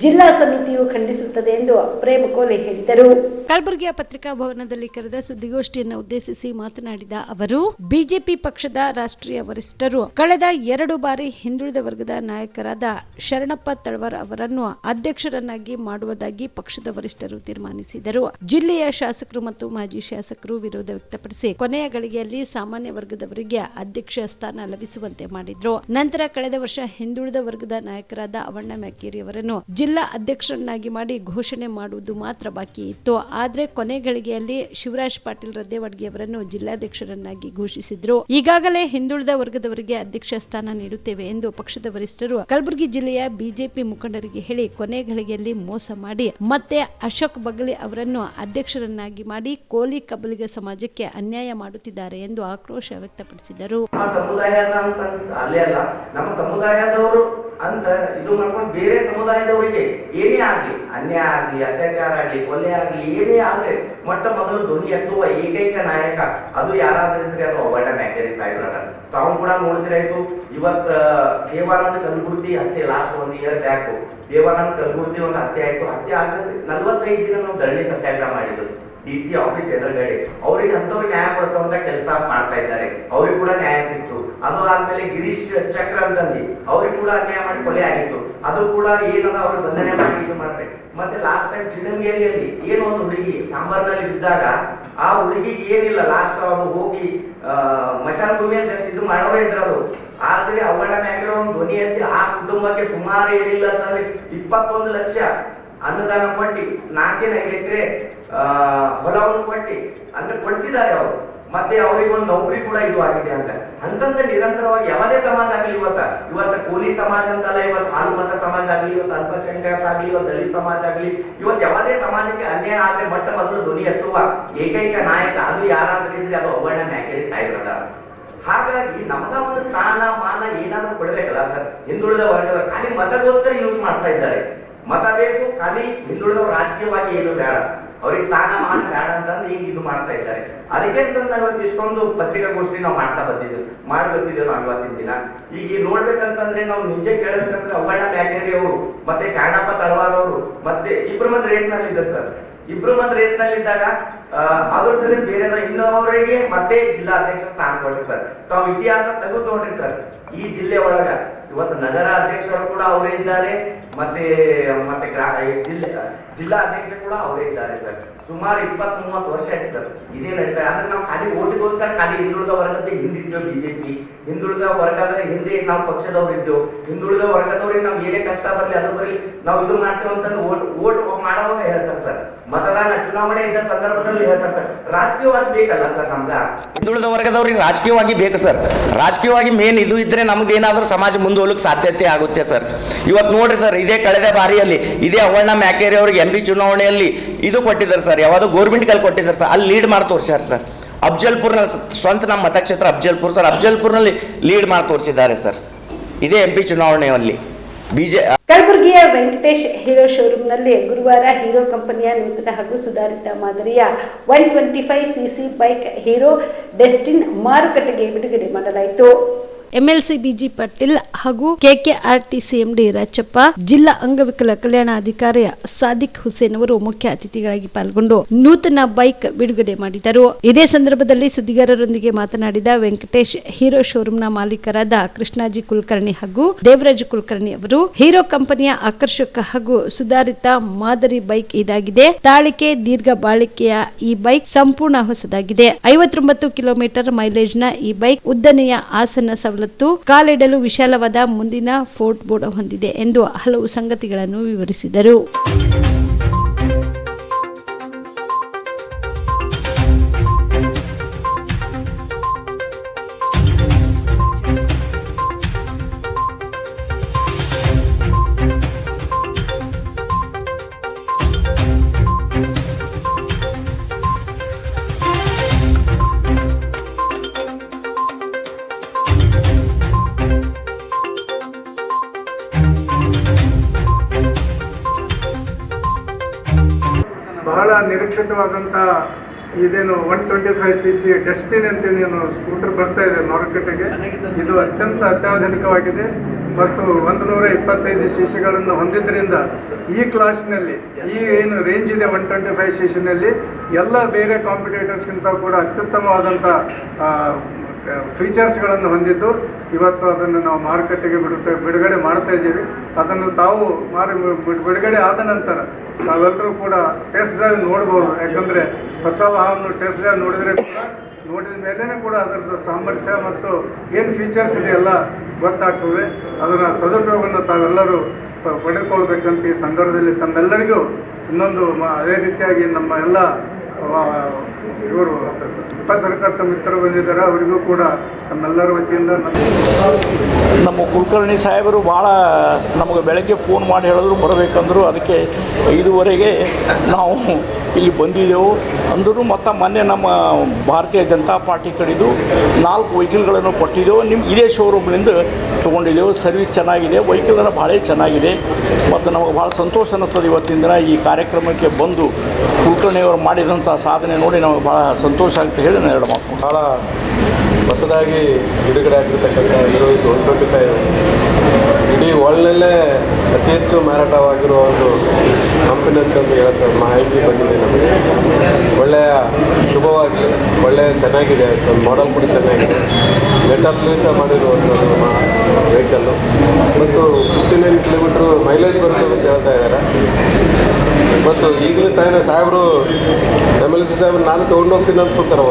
ಜಿಲ್ಲಾ ಸಮಿತಿಯು ಖಂಡಿಸುತ್ತದೆ ಎಂದು ಪ್ರೇಮ್ ಕೋಲೆ ಹೇಳಿದರು. ಕಲಬುರಗಿಯ ಪತ್ರಿಕಾ ಭವನದಲ್ಲಿ ಕರೆದ ಸುದ್ದಿಗೋಷ್ಠಿಯನ್ನು ಉದ್ದೇಶಿಸಿ ಮಾತನಾಡಿದ ಅವರು, ಬಿಜೆಪಿ ಪಕ್ಷದ ರಾಷ್ಟ್ರೀಯ ವರಿಷ್ಠರು ಕಳೆದ 2 ಬಾರಿ ಹಿಂದುಳಿದ ವರ್ಗದ ನಾಯಕರಾದ ಶರಣಪ್ಪ ತಳವಾರ್ ಅವರನ್ನು ಅಧ್ಯಕ್ಷರನ್ನಾಗಿ ಮಾಡುವುದಾಗಿ ಪಕ್ಷದ ವರಿಷ್ಠರು ತೀರ್ಮಾನಿಸಿದರು. ಜಿಲ್ಲೆಯ ಶಾಸಕರು ಮತ್ತು ಮಾಜಿ ಶಾಸಕರು ವಿರೋಧ ವ್ಯಕ್ತಪಡಿಸಿ ಕೊನೆಯ ಗಳಿಗೆಯಲ್ಲಿ ಸಾಮಾನ್ಯ ವರ್ಗದವರಿಗೆ ಅಧ್ಯಕ್ಷ ಸ್ಥಾನ ಲಭಿಸುವಂತೆ ಮಾಡಿದ್ರು. ನಂತರ ಕಳೆದ ವರ್ಷ ಹಿಂದುಳಿದ ವರ್ಗದ ನಾಯಕರಾದ ಅವಣ್ಣ ಮ್ಯಾಕೇರಿ ಅವರನ್ನು ಜಿಲ್ಲಾ ಅಧ್ಯಕ್ಷರನ್ನಾಗಿ ಮಾಡಿ ಘೋಷಣೆ ಮಾಡುವುದು ಮಾತ್ರ ಬಾಕಿ ಇತ್ತು. ಆದ್ರೆ ಕೊನೆ ಗಳಿಗೆಯಲ್ಲಿ ಶಿವರಾಜ್ ಪಾಟೀಲ್ ರದ್ದೇವಡ್ಗಿ ಅವರನ್ನು ಜಿಲ್ಲಾಧ್ಯಕ್ಷರನ್ನಾಗಿ ಘೋಷಿಸಿದ್ರು. ಈಗಾಗಲೇ ಹಿಂದುಳಿದ ವರ್ಗದವರಿಗೆ ಅಧ್ಯಕ್ಷ ಸ್ಥಾನ ನೀಡುತ್ತೇವೆ ಎಂದು ಪಕ್ಷದ ವರಿಷ್ಠರು ಕಲಬುರಗಿ ಜಿಲ್ಲೆಯ ಬಿಜೆಪಿ ಮುಖಂಡರಿಗೆ ಹೇಳಿ ಕೊನೆ ಗಳಿಗೆಯಲ್ಲಿ ಮೋಸ ಮಾಡಿ ಮತ್ತೆ ಅಶೋಕ್ ಬಗಲಿ ಅವರನ್ನು ಅಧ್ಯಕ್ಷರನ್ನಾಗಿ ಮಾಡಿ ಕೋಲಿ ಕಬಲಿಗ ಸಮಾಜಕ್ಕೆ ಅನ್ಯಾಯ ಮಾಡುತ್ತಿದ್ದಾರೆ ಎಂದು ಆಕ್ರೋಶ ವ್ಯಕ್ತಪಡಿಸಿದರು. ಅಲ್ಲೇ ಅಲ್ಲ, ನಮ್ಮ ಸಮುದಾಯದವರು ಅಂತ ಇದು ಮಾಡ್ಕೊಂಡು ಬೇರೆ ಸಮುದಾಯದವರಿಗೆ ಏನೇ ಆಗ್ಲಿ, ಅನ್ಯಾಯ ಆಗ್ಲಿ, ಅತ್ಯಾಚಾರ ಆಗ್ಲಿ, ಕೊಲೆ ಆಗ್ಲಿ, ಏನೇ ಆಗ್ಲಿ ಮೊಟ್ಟ ಮೊದಲು ಧ್ವನಿ ಎತ್ತುವ ಏಕೈಕ ನಾಯಕ ಅದು ಯಾರಾದ್ರೆ ಅದು ಅವಣ್ಣ ಮ್ಯಾಕೇರಿ ಸಾಹೇಬ್ರ. ತಾವು ಕೂಡ ನೋಡಿದ್ರಾಯ್ತು. ಇವತ್ತ ದೇವಾನಂದ ಕಲಬುರ್ಗಿ ಹತ್ಯೆ last 1 year back Devananda Kalburgi ಒಂದು ಹತ್ಯೆ ಆಯ್ತು. ಹತ್ಯೆ ಆದ್ರೆ 45 ದಿನ ನಾವು ಧರಣಿ ಸತ್ಯಾಗ್ರಹ ಮಾಡಿದ್ರು DC ಆಫೀಸ್ ಎದುರುಗಡೆ. ಅವ್ರಿಗೆ ಅಂತವ್ರಿಗೆ ನ್ಯಾಯ ಕೊಡ್ತವಂತ ಕೆಲಸ ಮಾಡ್ತಾ ಇದ್ದಾರೆ. ಅವ್ರಿಗೆ ಕೂಡ ನ್ಯಾಯ ಸಿಕ್ತು. ಅದು ಆದ್ಮೇಲೆ ಗಿರೀಶ್ ಚಕ್ರ ಅಂತಂದು ಅವ್ರಿಗೆ ಕೂಡ ಅನ್ಯಾಯ ಮಾಡಿ ಕೊಲೆ ಆಗಿತ್ತು. ಅದು ಕೂಡ ಏನದ ಅವ್ರಿಗೆ ಬಂಧನೆ ಮಾಡಿ ಇದು ಮಾಡ್ತಾರೆ. ಮತ್ತೆ ಲಾಸ್ಟ್ ಟೈಮ್ ಚಿಡಂಗೇರಿಯಲ್ಲಿ ಏನೋ ಒಂದು ಹುಡುಗಿ ಸಾಂಬಾರ್ನಲ್ಲಿ ಬಿದ್ದಾಗ ಆ ಹುಡುಗಿಗೆ ಏನಿಲ್ಲ, ಲಾಸ್ಟ್ ಅವರು ಹೋಗಿ ಮಶಾನ್ ಭೂಮಿಯಲ್ಲಿ ಜಸ್ಟ್ ಇದು ಮಾಡೋರೇ ಇದ್ರದು. ಆದ್ರೆ ಅವಣ್ಣ ಮ್ಯಾಕ್ರ ಒಂದು ಧ್ವನಿ ಎತ್ತಿ ಆ ಕುಟುಂಬಕ್ಕೆ ಸುಮಾರು ಏನಿಲ್ಲ ಅಂತಂದ್ರೆ 21 ಲಕ್ಷ ಅನ್ನದಾನ ಕೊಟ್ಟಿ 4-5 ಎಕರೆ ಹೊಲವನ್ನು ಕೊಟ್ಟಿ ಅಂದ್ರೆ ಕೊಡಿಸಿದ್ದಾರೆ ಅವರು. ಮತ್ತೆ ಅವರಿಗೆ ಒಂದು ನೌಕರಿ ಕೂಡ ಇದು ಆಗಿದೆ ಅಂತ ಅಂತಂದ್ರೆ ನಿರಂತರವಾಗಿ ಯಾವುದೇ ಸಮಾಜ ಆಗಲಿ, ಇವತ್ತ ಕೂಲಿ ಸಮಾಜ ಅಂತಲ್ಲ, ಇವತ್ತು ಹಾಲು ಮತ ಸಮಾಜ ಆಗಲಿ, ಇವತ್ತು ಅಲ್ಪಸಂಖ್ಯಾತ ಆಗಲಿ, ಇವತ್ತು ದಲಿತ ಸಮಾಜ ಆಗಲಿ, ಇವತ್ತು ಯಾವುದೇ ಸಮಾಜಕ್ಕೆ ಅನ್ಯಾಯ ಆದ್ರೆ ಮೊಟ್ಟ ಮೊದಲು ಧ್ವನಿ ಎತ್ತುವ ಏಕೈಕ ನಾಯಕ ಅದು ಯಾರಾದ್ರಿದ್ರೆ ಅದು ಅವಣ್ಣ ಮ್ಯಾಕೇರಿ ಸಾಹೇಬ್ರದ. ಹಾಗಾಗಿ ನಮಗ ಒಂದು ಸ್ಥಾನ ಮಾನ ಏನಾದ್ರೂ ಕೊಡ್ಬೇಕಲ್ಲ ಸರ್. ಹಿಂದುಳಿದ ವರ್ಗದ ಖಾಲಿ ಮತಗೋಸ್ಕರ ಯೂಸ್ ಮಾಡ್ತಾ ಇದ್ದಾರೆ. ಮತ ಬೇಕು ಖಾಲಿ, ಹಿಂದುಳಿದವರು ರಾಜಕೀಯವಾಗಿ ಏನು ಬೇಡ. ಅವ್ರಿಗೆ ಸ್ಥಾನಮಾನ ಬೇಡ ಅಂತಂದು ಈಗ ಇದು ಮಾಡ್ತಾ ಇದ್ದಾರೆ. ಅದಕ್ಕೆ ಅಂತಂದು ನಾವು ಇಷ್ಟೊಂದು ಪತ್ರಿಕಾಗೋಷ್ಠಿ ನಾವು ಮಾಡ್ತಾ ಬಂದಿದ್ದೇವೆ ನಾವು ಇವತ್ತಿನ ದಿನ. ಈಗ ನೋಡ್ಬೇಕಂತಂದ್ರೆ ನಾವು ನಿಜ ಕೇಳ್ಬೇಕಂದ್ರೆ ಅವ್ವಣ್ಣ ಮ್ಯಾಗೇರಿ ಅವರು ಮತ್ತೆ ಶಾಣಪ್ಪ ತಳವಾರ್ ಅವರು ಮತ್ತೆ ಇಬ್ರು ಮಂದಿ ರೇಸ್ ನಲ್ಲಿ ಇದ್ದಾರೆ ಸರ್. ಇಬ್ರು ಮಂದಿ ರೇಸ್ ನಲ್ಲಿ ಇದ್ದಾಗ ಅದ್ರ ಬೇರೆ ಇನ್ನೊವರಿಗೆ ಮತ್ತೆ ಜಿಲ್ಲಾ ಅಧ್ಯಕ್ಷ ಸ್ಥಾನ ಕೊಟ್ರಿ ಸರ್. ತಾವು ಇತಿಹಾಸ ತೆಗೆದು ನೋಡ್ರಿ ಸರ್, ಈ ಜಿಲ್ಲೆ ಒಳಗ ಇವತ್ತು ನಗರ ಅಧ್ಯಕ್ಷರು ಕೂಡ ಅವರೇ ಇದ್ದಾರೆ, ಮತ್ತೆ ಜಿಲ್ಲಾ ಅಧ್ಯಕ್ಷ ಕೂಡ ಅವರೇ ಇದ್ದಾರೆ ಸರ್. ಸುಮಾರು 20-30 ವರ್ಷ ಆಯ್ತು ಸರ್ ಇದೇ ನಡೀತಾರೆ. ಅಂದ್ರೆ ನಾವು ಖಾಲಿ ಓಟಿಗೋಸ್ಕರ ಖಾಲಿ ಹಿಂದುಳಿದ ವರ್ಗದ ಹಿಂದಿದ್ದೇವೆ ಬಿಜೆಪಿ, ಹಿಂದುಳಿದ ವರ್ಗದ ಹಿಂದೆ ನಾವು ಪಕ್ಷದವ್ರು ಇದ್ದೇವೆ, ಹಿಂದುಳಿದ ವರ್ಗದವ್ರಿಗೆ ನಾವು ಏನೇ ಕಷ್ಟ ಬರಲಿ ಅದು ಬರಲಿ ನಾವು ಇದು ಮಾಡ್ತೇವೆ ಅಂತ ಓಟ್ ಮಾಡುವಾಗ ಹೇಳ್ತಾರೆ ಸರ್. ಮತದಾನ ಚುನಾವಣೆ ಇದ್ದ ಸಂದರ್ಭದಲ್ಲಿ ಹೇಳ್ತಾರೆ ಸರ್. ರಾಜಕೀಯವಾಗಿ ಬೇಕಲ್ಲ ಸರ್ ನಮ್ಗ, ಹಿಂದುಳಿದ ವರ್ಗದವ್ರಿಗೆ ರಾಜಕೀಯವಾಗಿ ಬೇಕು ಸರ್. ರಾಜಕೀಯವಾಗಿ ಮೇನ್ ಇದು ಇದ್ರೆ ನಮ್ದು ಏನಾದ್ರೂ ಸಮಾಜ ಮುಂದೆ ಹೋಗ್ಲಿಕ್ಕೆ ಸಾಧ್ಯತೆ ಆಗುತ್ತೆ ಸರ್. ಇವತ್ತು ನೋಡ್ರಿ ಸರ್, ಇದೇ ಕಳೆದ ಬಾರಿಯಲ್ಲಿ ಇದೇ ಅವ್ವಣ್ಣ ಮ್ಯಾಕೇರಿ ಅವ್ರಿಗೆ MP ಚುನಾವಣೆಯಲ್ಲಿ ಇದು ಕೊಟ್ಟಿದ್ದಾರೆ ಸರ್, ಯಾವುದು ಗೌರ್ಮೆಂಟ್ ಕೈಲಿ ಕೊಟ್ಟಿದ್ದಾರೆ ಸರ್. ಅಲ್ಲಿ ಲೀಡ್ ಮಾಡಿ ತೋರಿಸ್ಯಾರ ಸರ್. ಅಫ್ಜಲ್ಪುರ್ನಲ್ಲಿ ಸ್ವಂತ ನಮ್ಮ ಮತಕ್ಷೇತ್ರ ಅಫ್ಜಲ್ಪುರ್ ಸರ್, ಅಫ್ಜಲ್ಪುರ್ನಲ್ಲಿ ಲೀಡ್ ಮಾಡಿ ತೋರಿಸಿದ್ದಾರೆ ಸರ್ ಇದೇ MP ಚುನಾವಣೆಯಲ್ಲಿ. ಕಲಬುರಗಿಯ ವೆಂಕಟೇಶ್ ಹೀರೋ ಶೋರೂಮ್ನಲ್ಲಿ ಗುರುವಾರ ಹೀರೋ ಕಂಪನಿಯ ನೂತನ ಹಾಗೂ ಸುಧಾರಿತ ಮಾದರಿಯ 125cc ಬೈಕ್ ಹೀರೋ ಡೆಸ್ಟಿನ್ ಮಾರುಕಟ್ಟೆಗೆ ಬಿಡುಗಡೆ ಮಾಡಲಾಯಿತು. MLC BG ಪಾಟೀಲ್ ಹಾಗೂ KKRTC MD ರಾಚಪ್ಪ, ಜಿಲ್ಲಾ ಅಂಗವಿಕಲ ಕಲ್ಯಾಣಾಧಿಕಾರಿ ಸಾದಿಕ್ ಹುಸೇನ್ ಅವರು ಮುಖ್ಯ ಅತಿಥಿಗಳಾಗಿ ಪಾಲ್ಗೊಂಡು ನೂತನ ಬೈಕ್ ಬಿಡುಗಡೆ ಮಾಡಿದರು. ಇದೇ ಸಂದರ್ಭದಲ್ಲಿ ಸುದ್ದಿಗಾರರೊಂದಿಗೆ ಮಾತನಾಡಿದ ವೆಂಕಟೇಶ್ ಹೀರೋ ಶೋರೂಮ್ನ ಮಾಲೀಕರಾದ ಕೃಷ್ಣಾಜಿ ಕುಲಕರ್ಣಿ ಹಾಗೂ ದೇವರಾಜ್ ಕುಲಕರ್ಣಿ ಅವರು, ಹೀರೋ ಕಂಪನಿಯ ಆಕರ್ಷಕ ಹಾಗೂ ಸುಧಾರಿತ ಮಾದರಿ ಬೈಕ್ ಇದಾಗಿದೆ. ತಾಳಿಕೆ ದೀರ್ಘ ಬಾಳಿಕೆಯ ಈ ಬೈಕ್ ಸಂಪೂರ್ಣ ಹೊಸದಾಗಿದೆ. 59 ಕಿಲೋಮೀಟರ್ ಮೈಲೇಜ್ನ ಈ ಬೈಕ್ ಉದ್ದನೆಯ ಆಸನ ಸವಲತ್ತು, ಕಾಲಿಡಲು ವಿಶಾಲವಾದ ಮುಂದಿನ ಫೋರ್ಟ್ ಬೋರ್ಡ್ ಹೊಂದಿದೆ ಎಂದು ಹಲವು ಸಂಗತಿಗಳನ್ನು ವಿವರಿಸಿದರು. ಬಹಳ ನಿರೀಕ್ಷಿತವಾದಂಥ ಇದೇನು 125cc ಡೆಸ್ಟಿನಿ ಅಂತೇನು ಸ್ಕೂಟರ್ ಬರ್ತಾ ಇದೆ ಮಾರುಕಟ್ಟೆಗೆ. ಇದು ಅತ್ಯಂತ ಅತ್ಯಾಧುನಿಕವಾಗಿದೆ ಮತ್ತು 125cc ಹೊಂದಿದ್ದರಿಂದ ಈ ಕ್ಲಾಸ್ನಲ್ಲಿ ಈ ಏನು ರೇಂಜ್ ಇದೆ 125cc ಎಲ್ಲ ಬೇರೆ ಕಾಂಪಿಟೇಟರ್ಸ್ಗಿಂತ ಕೂಡ ಅತ್ಯುತ್ತಮವಾದಂಥ ಫೀಚರ್ಸ್ಗಳನ್ನು ಹೊಂದಿದ್ದು ಇವತ್ತು ಅದನ್ನು ನಾವು ಮಾರುಕಟ್ಟೆಗೆ ಬಿಡುಗಡೆ ಮಾಡ್ತಾ ಇದ್ದೀವಿ. ಅದನ್ನು ತಾವು ಬಿಡುಗಡೆ ಆದ ನಂತರ ನಾವೆಲ್ಲರೂ ಕೂಡ ಟೆಸ್ಟ್ ಡ್ರೈವ್ ನೋಡ್ಬೋದು. ಯಾಕಂದರೆ ಹೊಸ ವಾಹನ ಟೆಸ್ಟ್ ಡ್ರೈವ್ ನೋಡಿದ ಮೇಲೇ ಕೂಡ ಅದರದ್ದು ಸಾಮರ್ಥ್ಯ ಮತ್ತು ಏನು ಫೀಚರ್ಸ್ ಇದೆ ಎಲ್ಲ ಗೊತ್ತಾಗ್ತದೆ. ಅದರ ಸದುಪಯೋಗವನ್ನು ತಾವೆಲ್ಲರೂ ಪಡೆದುಕೊಳ್ಬೇಕಂತ ಈ ಸಂದರ್ಭದಲ್ಲಿ ತಮ್ಮೆಲ್ಲರಿಗೂ ಇನ್ನೊಂದು ಅದೇ ರೀತಿಯಾಗಿ ನಮ್ಮ ಎಲ್ಲ ಇವರು ಉಪಸರ್ಕರ್ತ ಮಿತ್ರರು ಬಂದಿದ್ದಾರೆ, ಅವರಿಗೂ ಕೂಡ ನಮ್ಮೆಲ್ಲರ ವತಿಯಿಂದ ನಮ್ಮ ಕುಲಕರ್ಣಿ ಸಾಹೇಬರು ಭಾಳ ನಮಗೆ ಬೆಳಗ್ಗೆ ಫೋನ್ ಮಾಡಿ ಹೇಳಿದ್ರು ಬರಬೇಕಂದ್ರು. ಅದಕ್ಕೆ 5:15ಗೆ ನಾವು ಇಲ್ಲಿ ಬಂದಿದ್ದೆವು ಅಂದರೂ ಮತ್ತು ಮೊನ್ನೆ ನಮ್ಮ ಭಾರತೀಯ ಜನತಾ ಪಾರ್ಟಿ ಕಡೆದು 4 ವೆಹಿಕಲ್ಗಳನ್ನು ಕೊಟ್ಟಿದ್ದೆವು. ಇದೇ ಶೋರೂಮ್ನಿಂದ ತೊಗೊಂಡಿದ್ದೆವು. ಸರ್ವಿಸ್ ಚೆನ್ನಾಗಿದೆ, ವೆಹಿಕಲ್ ಭಾಳ ಚೆನ್ನಾಗಿದೆ ಮತ್ತು ನಮಗೆ ಭಾಳ ಸಂತೋಷ ಅನ್ನಿಸ್ತದೆ. ಇವತ್ತಿನ ದಿನ ಈ ಕಾರ್ಯಕ್ರಮಕ್ಕೆ ಬಂದು ಕುಲಕರ್ಣಿಯವರು ಮಾಡಿದಂಥ ಸಾಧನೆ ನೋಡಿ ನಮಗೆ ಭಾಳ ಸಂತೋಷ ಆಗುತ್ತೆ ಹೇಳಿ ನಾನು 2 ಮಾತು. ಭಾಳ ಹೊಸದಾಗಿ ಬಿಡುಗಡೆ ಆಗಿರ್ತಕ್ಕಂಥ ಹೀರೋಸ್ 125 ಇಡೀ ವರ್ಲ್ಡ್ನಲ್ಲೇ ಅತಿ ಹೆಚ್ಚು ಮಾರಾಟವಾಗಿರುವ ಒಂದು ಕಂಪನಿ ಅಂತಂದು ಹೇಳ್ತಾ ಮಾಹಿತಿ ಬಂದಿದೆ ನಮಗೆ. ಒಳ್ಳೆಯ ಶುಭವಾಗಿ ಒಳ್ಳೆಯ ಚೆನ್ನಾಗಿದೆ ಅಂತ ಮಾಡೆಲ್ ಕೂಡ ಚೆನ್ನಾಗಿದೆ. ಮೆಟಲ್ನಿಂದ ಮಾಡಿರುವಂಥದ್ದು ವೆಹಿಕಲ್ಲು ಮತ್ತು 59 ಕಿಲೋಮೀಟ್ರು ಮೈಲೇಜ್ ಬರಬೇಕು ಅಂತ ಹೇಳ್ತಾ ಇದ್ದಾರೆ. ಮತ್ತು ಈಗಲೂ ತಾನೇ ಸಾಹೇಬರು MLC ಸಾಹೇಬ್ರು ನಾನು ತೊಗೊಂಡು ಹೋಗ್ತೀನಿ ಅಂತ ಕೊಡ್ತಾರೆ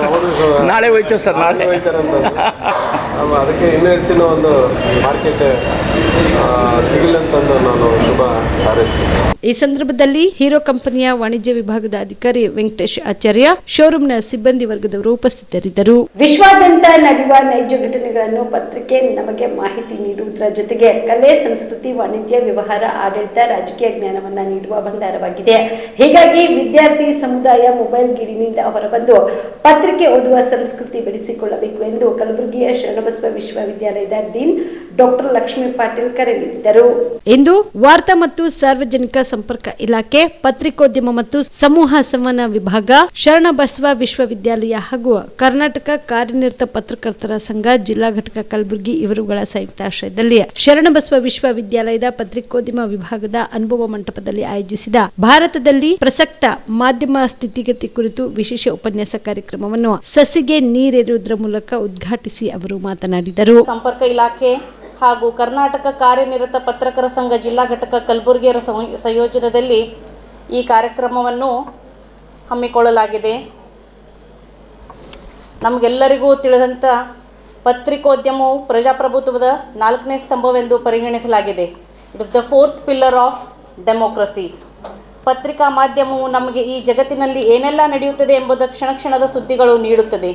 ಅವರು ನಾಳೆ ಹೋಯ್ತೇವೆ ಸರ್, ನಾಳೆ ಹೋಯ್ತಾರಂತ. ಅದಕ್ಕೆ ಇನ್ನೂ ಹೆಚ್ಚಿನ ಒಂದು ಮಾರ್ಕೆಟ್ ಸಿಗಲಿ ಅಂತಂದು ನಾನು ಶುಭ ಹಾರೈಸ್ತೀನಿ. ಈ ಸಂದರ್ಭದಲ್ಲಿ ಹೀರೋ ಕಂಪನಿಯ ವಾಣಿಜ್ಯ ವಿಭಾಗದ ಅಧಿಕಾರಿ ವೆಂಕಟೇಶ್ ಆಚಾರ್ಯ, ಶೋರೂಮ್ನ ಸಿಬ್ಬಂದಿ ವರ್ಗದವರು ಉಪಸ್ಥಿತರಿದ್ದರು. ವಿಶ್ವಾದ್ಯಂತ ನಡೆಯುವ ನೈಜ ಘಟನೆಗಳನ್ನು ಪತ್ರಿಕೆ ನಮಗೆ ಮಾಹಿತಿ ನೀಡುವುದರ ಜೊತೆಗೆ ಕಲೆ, ಸಂಸ್ಕೃತಿ, ವಾಣಿಜ್ಯ, ವ್ಯವಹಾರ, ಆಡಳಿತ, ರಾಜಕೀಯ ಜ್ಞಾನವನ್ನ ನೀಡುವ ಭಂಡಾರವಾಗಿದೆ. ಹೀಗಾಗಿ ವಿದ್ಯಾರ್ಥಿ ಸಮುದಾಯ ಮೊಬೈಲ್ ಗೀಳಿನಿಂದ ಹೊರಬಂದು ಪತ್ರಿಕೆ ಓದುವ ಸಂಸ್ಕೃತಿ ಬೆಳೆಸಿಕೊಳ್ಳಬೇಕು ಎಂದು ಕಲಬುರಗಿಯ ಶರಣಬಸವ ವಿಶ್ವವಿದ್ಯಾಲಯದ ಡೀನ್ ಡಾಕ್ಟರ್ ಲಕ್ಷ್ಮೀ ಪಾಟೀಲ್ ಕರೆ ನೀಡಿದರು. ಇಂದು ವಾರ್ತಾ ಮತ್ತು ಸಾರ್ವಜನಿಕ ಸಂಪರ್ಕ ಇಲಾಖೆ, ಪತ್ರಿಕೋದ್ಯಮ ಮತ್ತು ಸಮೂಹ ಸಂವಹನ ವಿಭಾಗ, ಶರಣಬಸವ ವಿಶ್ವವಿದ್ಯಾಲಯ ಹಾಗೂ ಕರ್ನಾಟಕ ಕಾರ್ಯನಿರತ ಪತ್ರಕರ್ತರ ಸಂಘ ಜಿಲ್ಲಾ ಘಟಕ ಕಲಬುರಗಿ ಇವರುಗಳ ಸಂಯುಕ್ತಾಶ್ರಯದಲ್ಲಿ ಶರಣಬಸವ ವಿಶ್ವವಿದ್ಯಾಲಯದ ಪತ್ರಿಕೋದ್ಯಮ ವಿಭಾಗದ ಅನುಭವ ಮಂಟಪದಲ್ಲಿ ಆಯೋಜಿಸಿದ ಭಾರತದಲ್ಲಿ ಪ್ರಸಕ್ತ ಮಾಧ್ಯಮ ಸ್ಥಿತಿಗತಿ ಕುರಿತು ವಿಶೇಷ ಉಪನ್ಯಾಸ ಕಾರ್ಯಕ್ರಮವನ್ನು ಸಸಿಗೆ ನೀರೆರುವುದರ ಮೂಲಕ ಉದ್ಘಾಟಿಸಿ ಅವರು ಮಾತನಾಡಿದರು. ಸಂಪರ್ಕ ಇಲಾಖೆ ಹಾಗೂ ಕರ್ನಾಟಕ ಕಾರ್ಯನಿರತ ಪತ್ರಕರ್ತರ ಸಂಘ ಜಿಲ್ಲಾ ಘಟಕ ಕಲಬುರಗಿಯರ ಸಂಯೋಜನೆಯಲ್ಲಿ ಈ ಕಾರ್ಯಕ್ರಮವನ್ನು ಹಮ್ಮಿಕೊಳ್ಳಲಾಗಿದೆ. ನಮಗೆಲ್ಲರಿಗೂ ತಿಳಿದಂಥ ಪತ್ರಿಕೋದ್ಯಮವು ಪ್ರಜಾಪ್ರಭುತ್ವದ 4ನೇ ಸ್ತಂಭವೆಂದು ಪರಿಗಣಿಸಲಾಗಿದೆ. It is the 4th pillar of democracy. ಪತ್ರಿಕಾ ಮಾಧ್ಯಮವು ನಮಗೆ ಈ ಜಗತ್ತಿನಲ್ಲಿ ಏನೆಲ್ಲ ನಡೆಯುತ್ತದೆ ಎಂಬುದು ಕ್ಷಣ ಕ್ಷಣದ ಸುದ್ದಿಗಳು ನೀಡುತ್ತದೆ.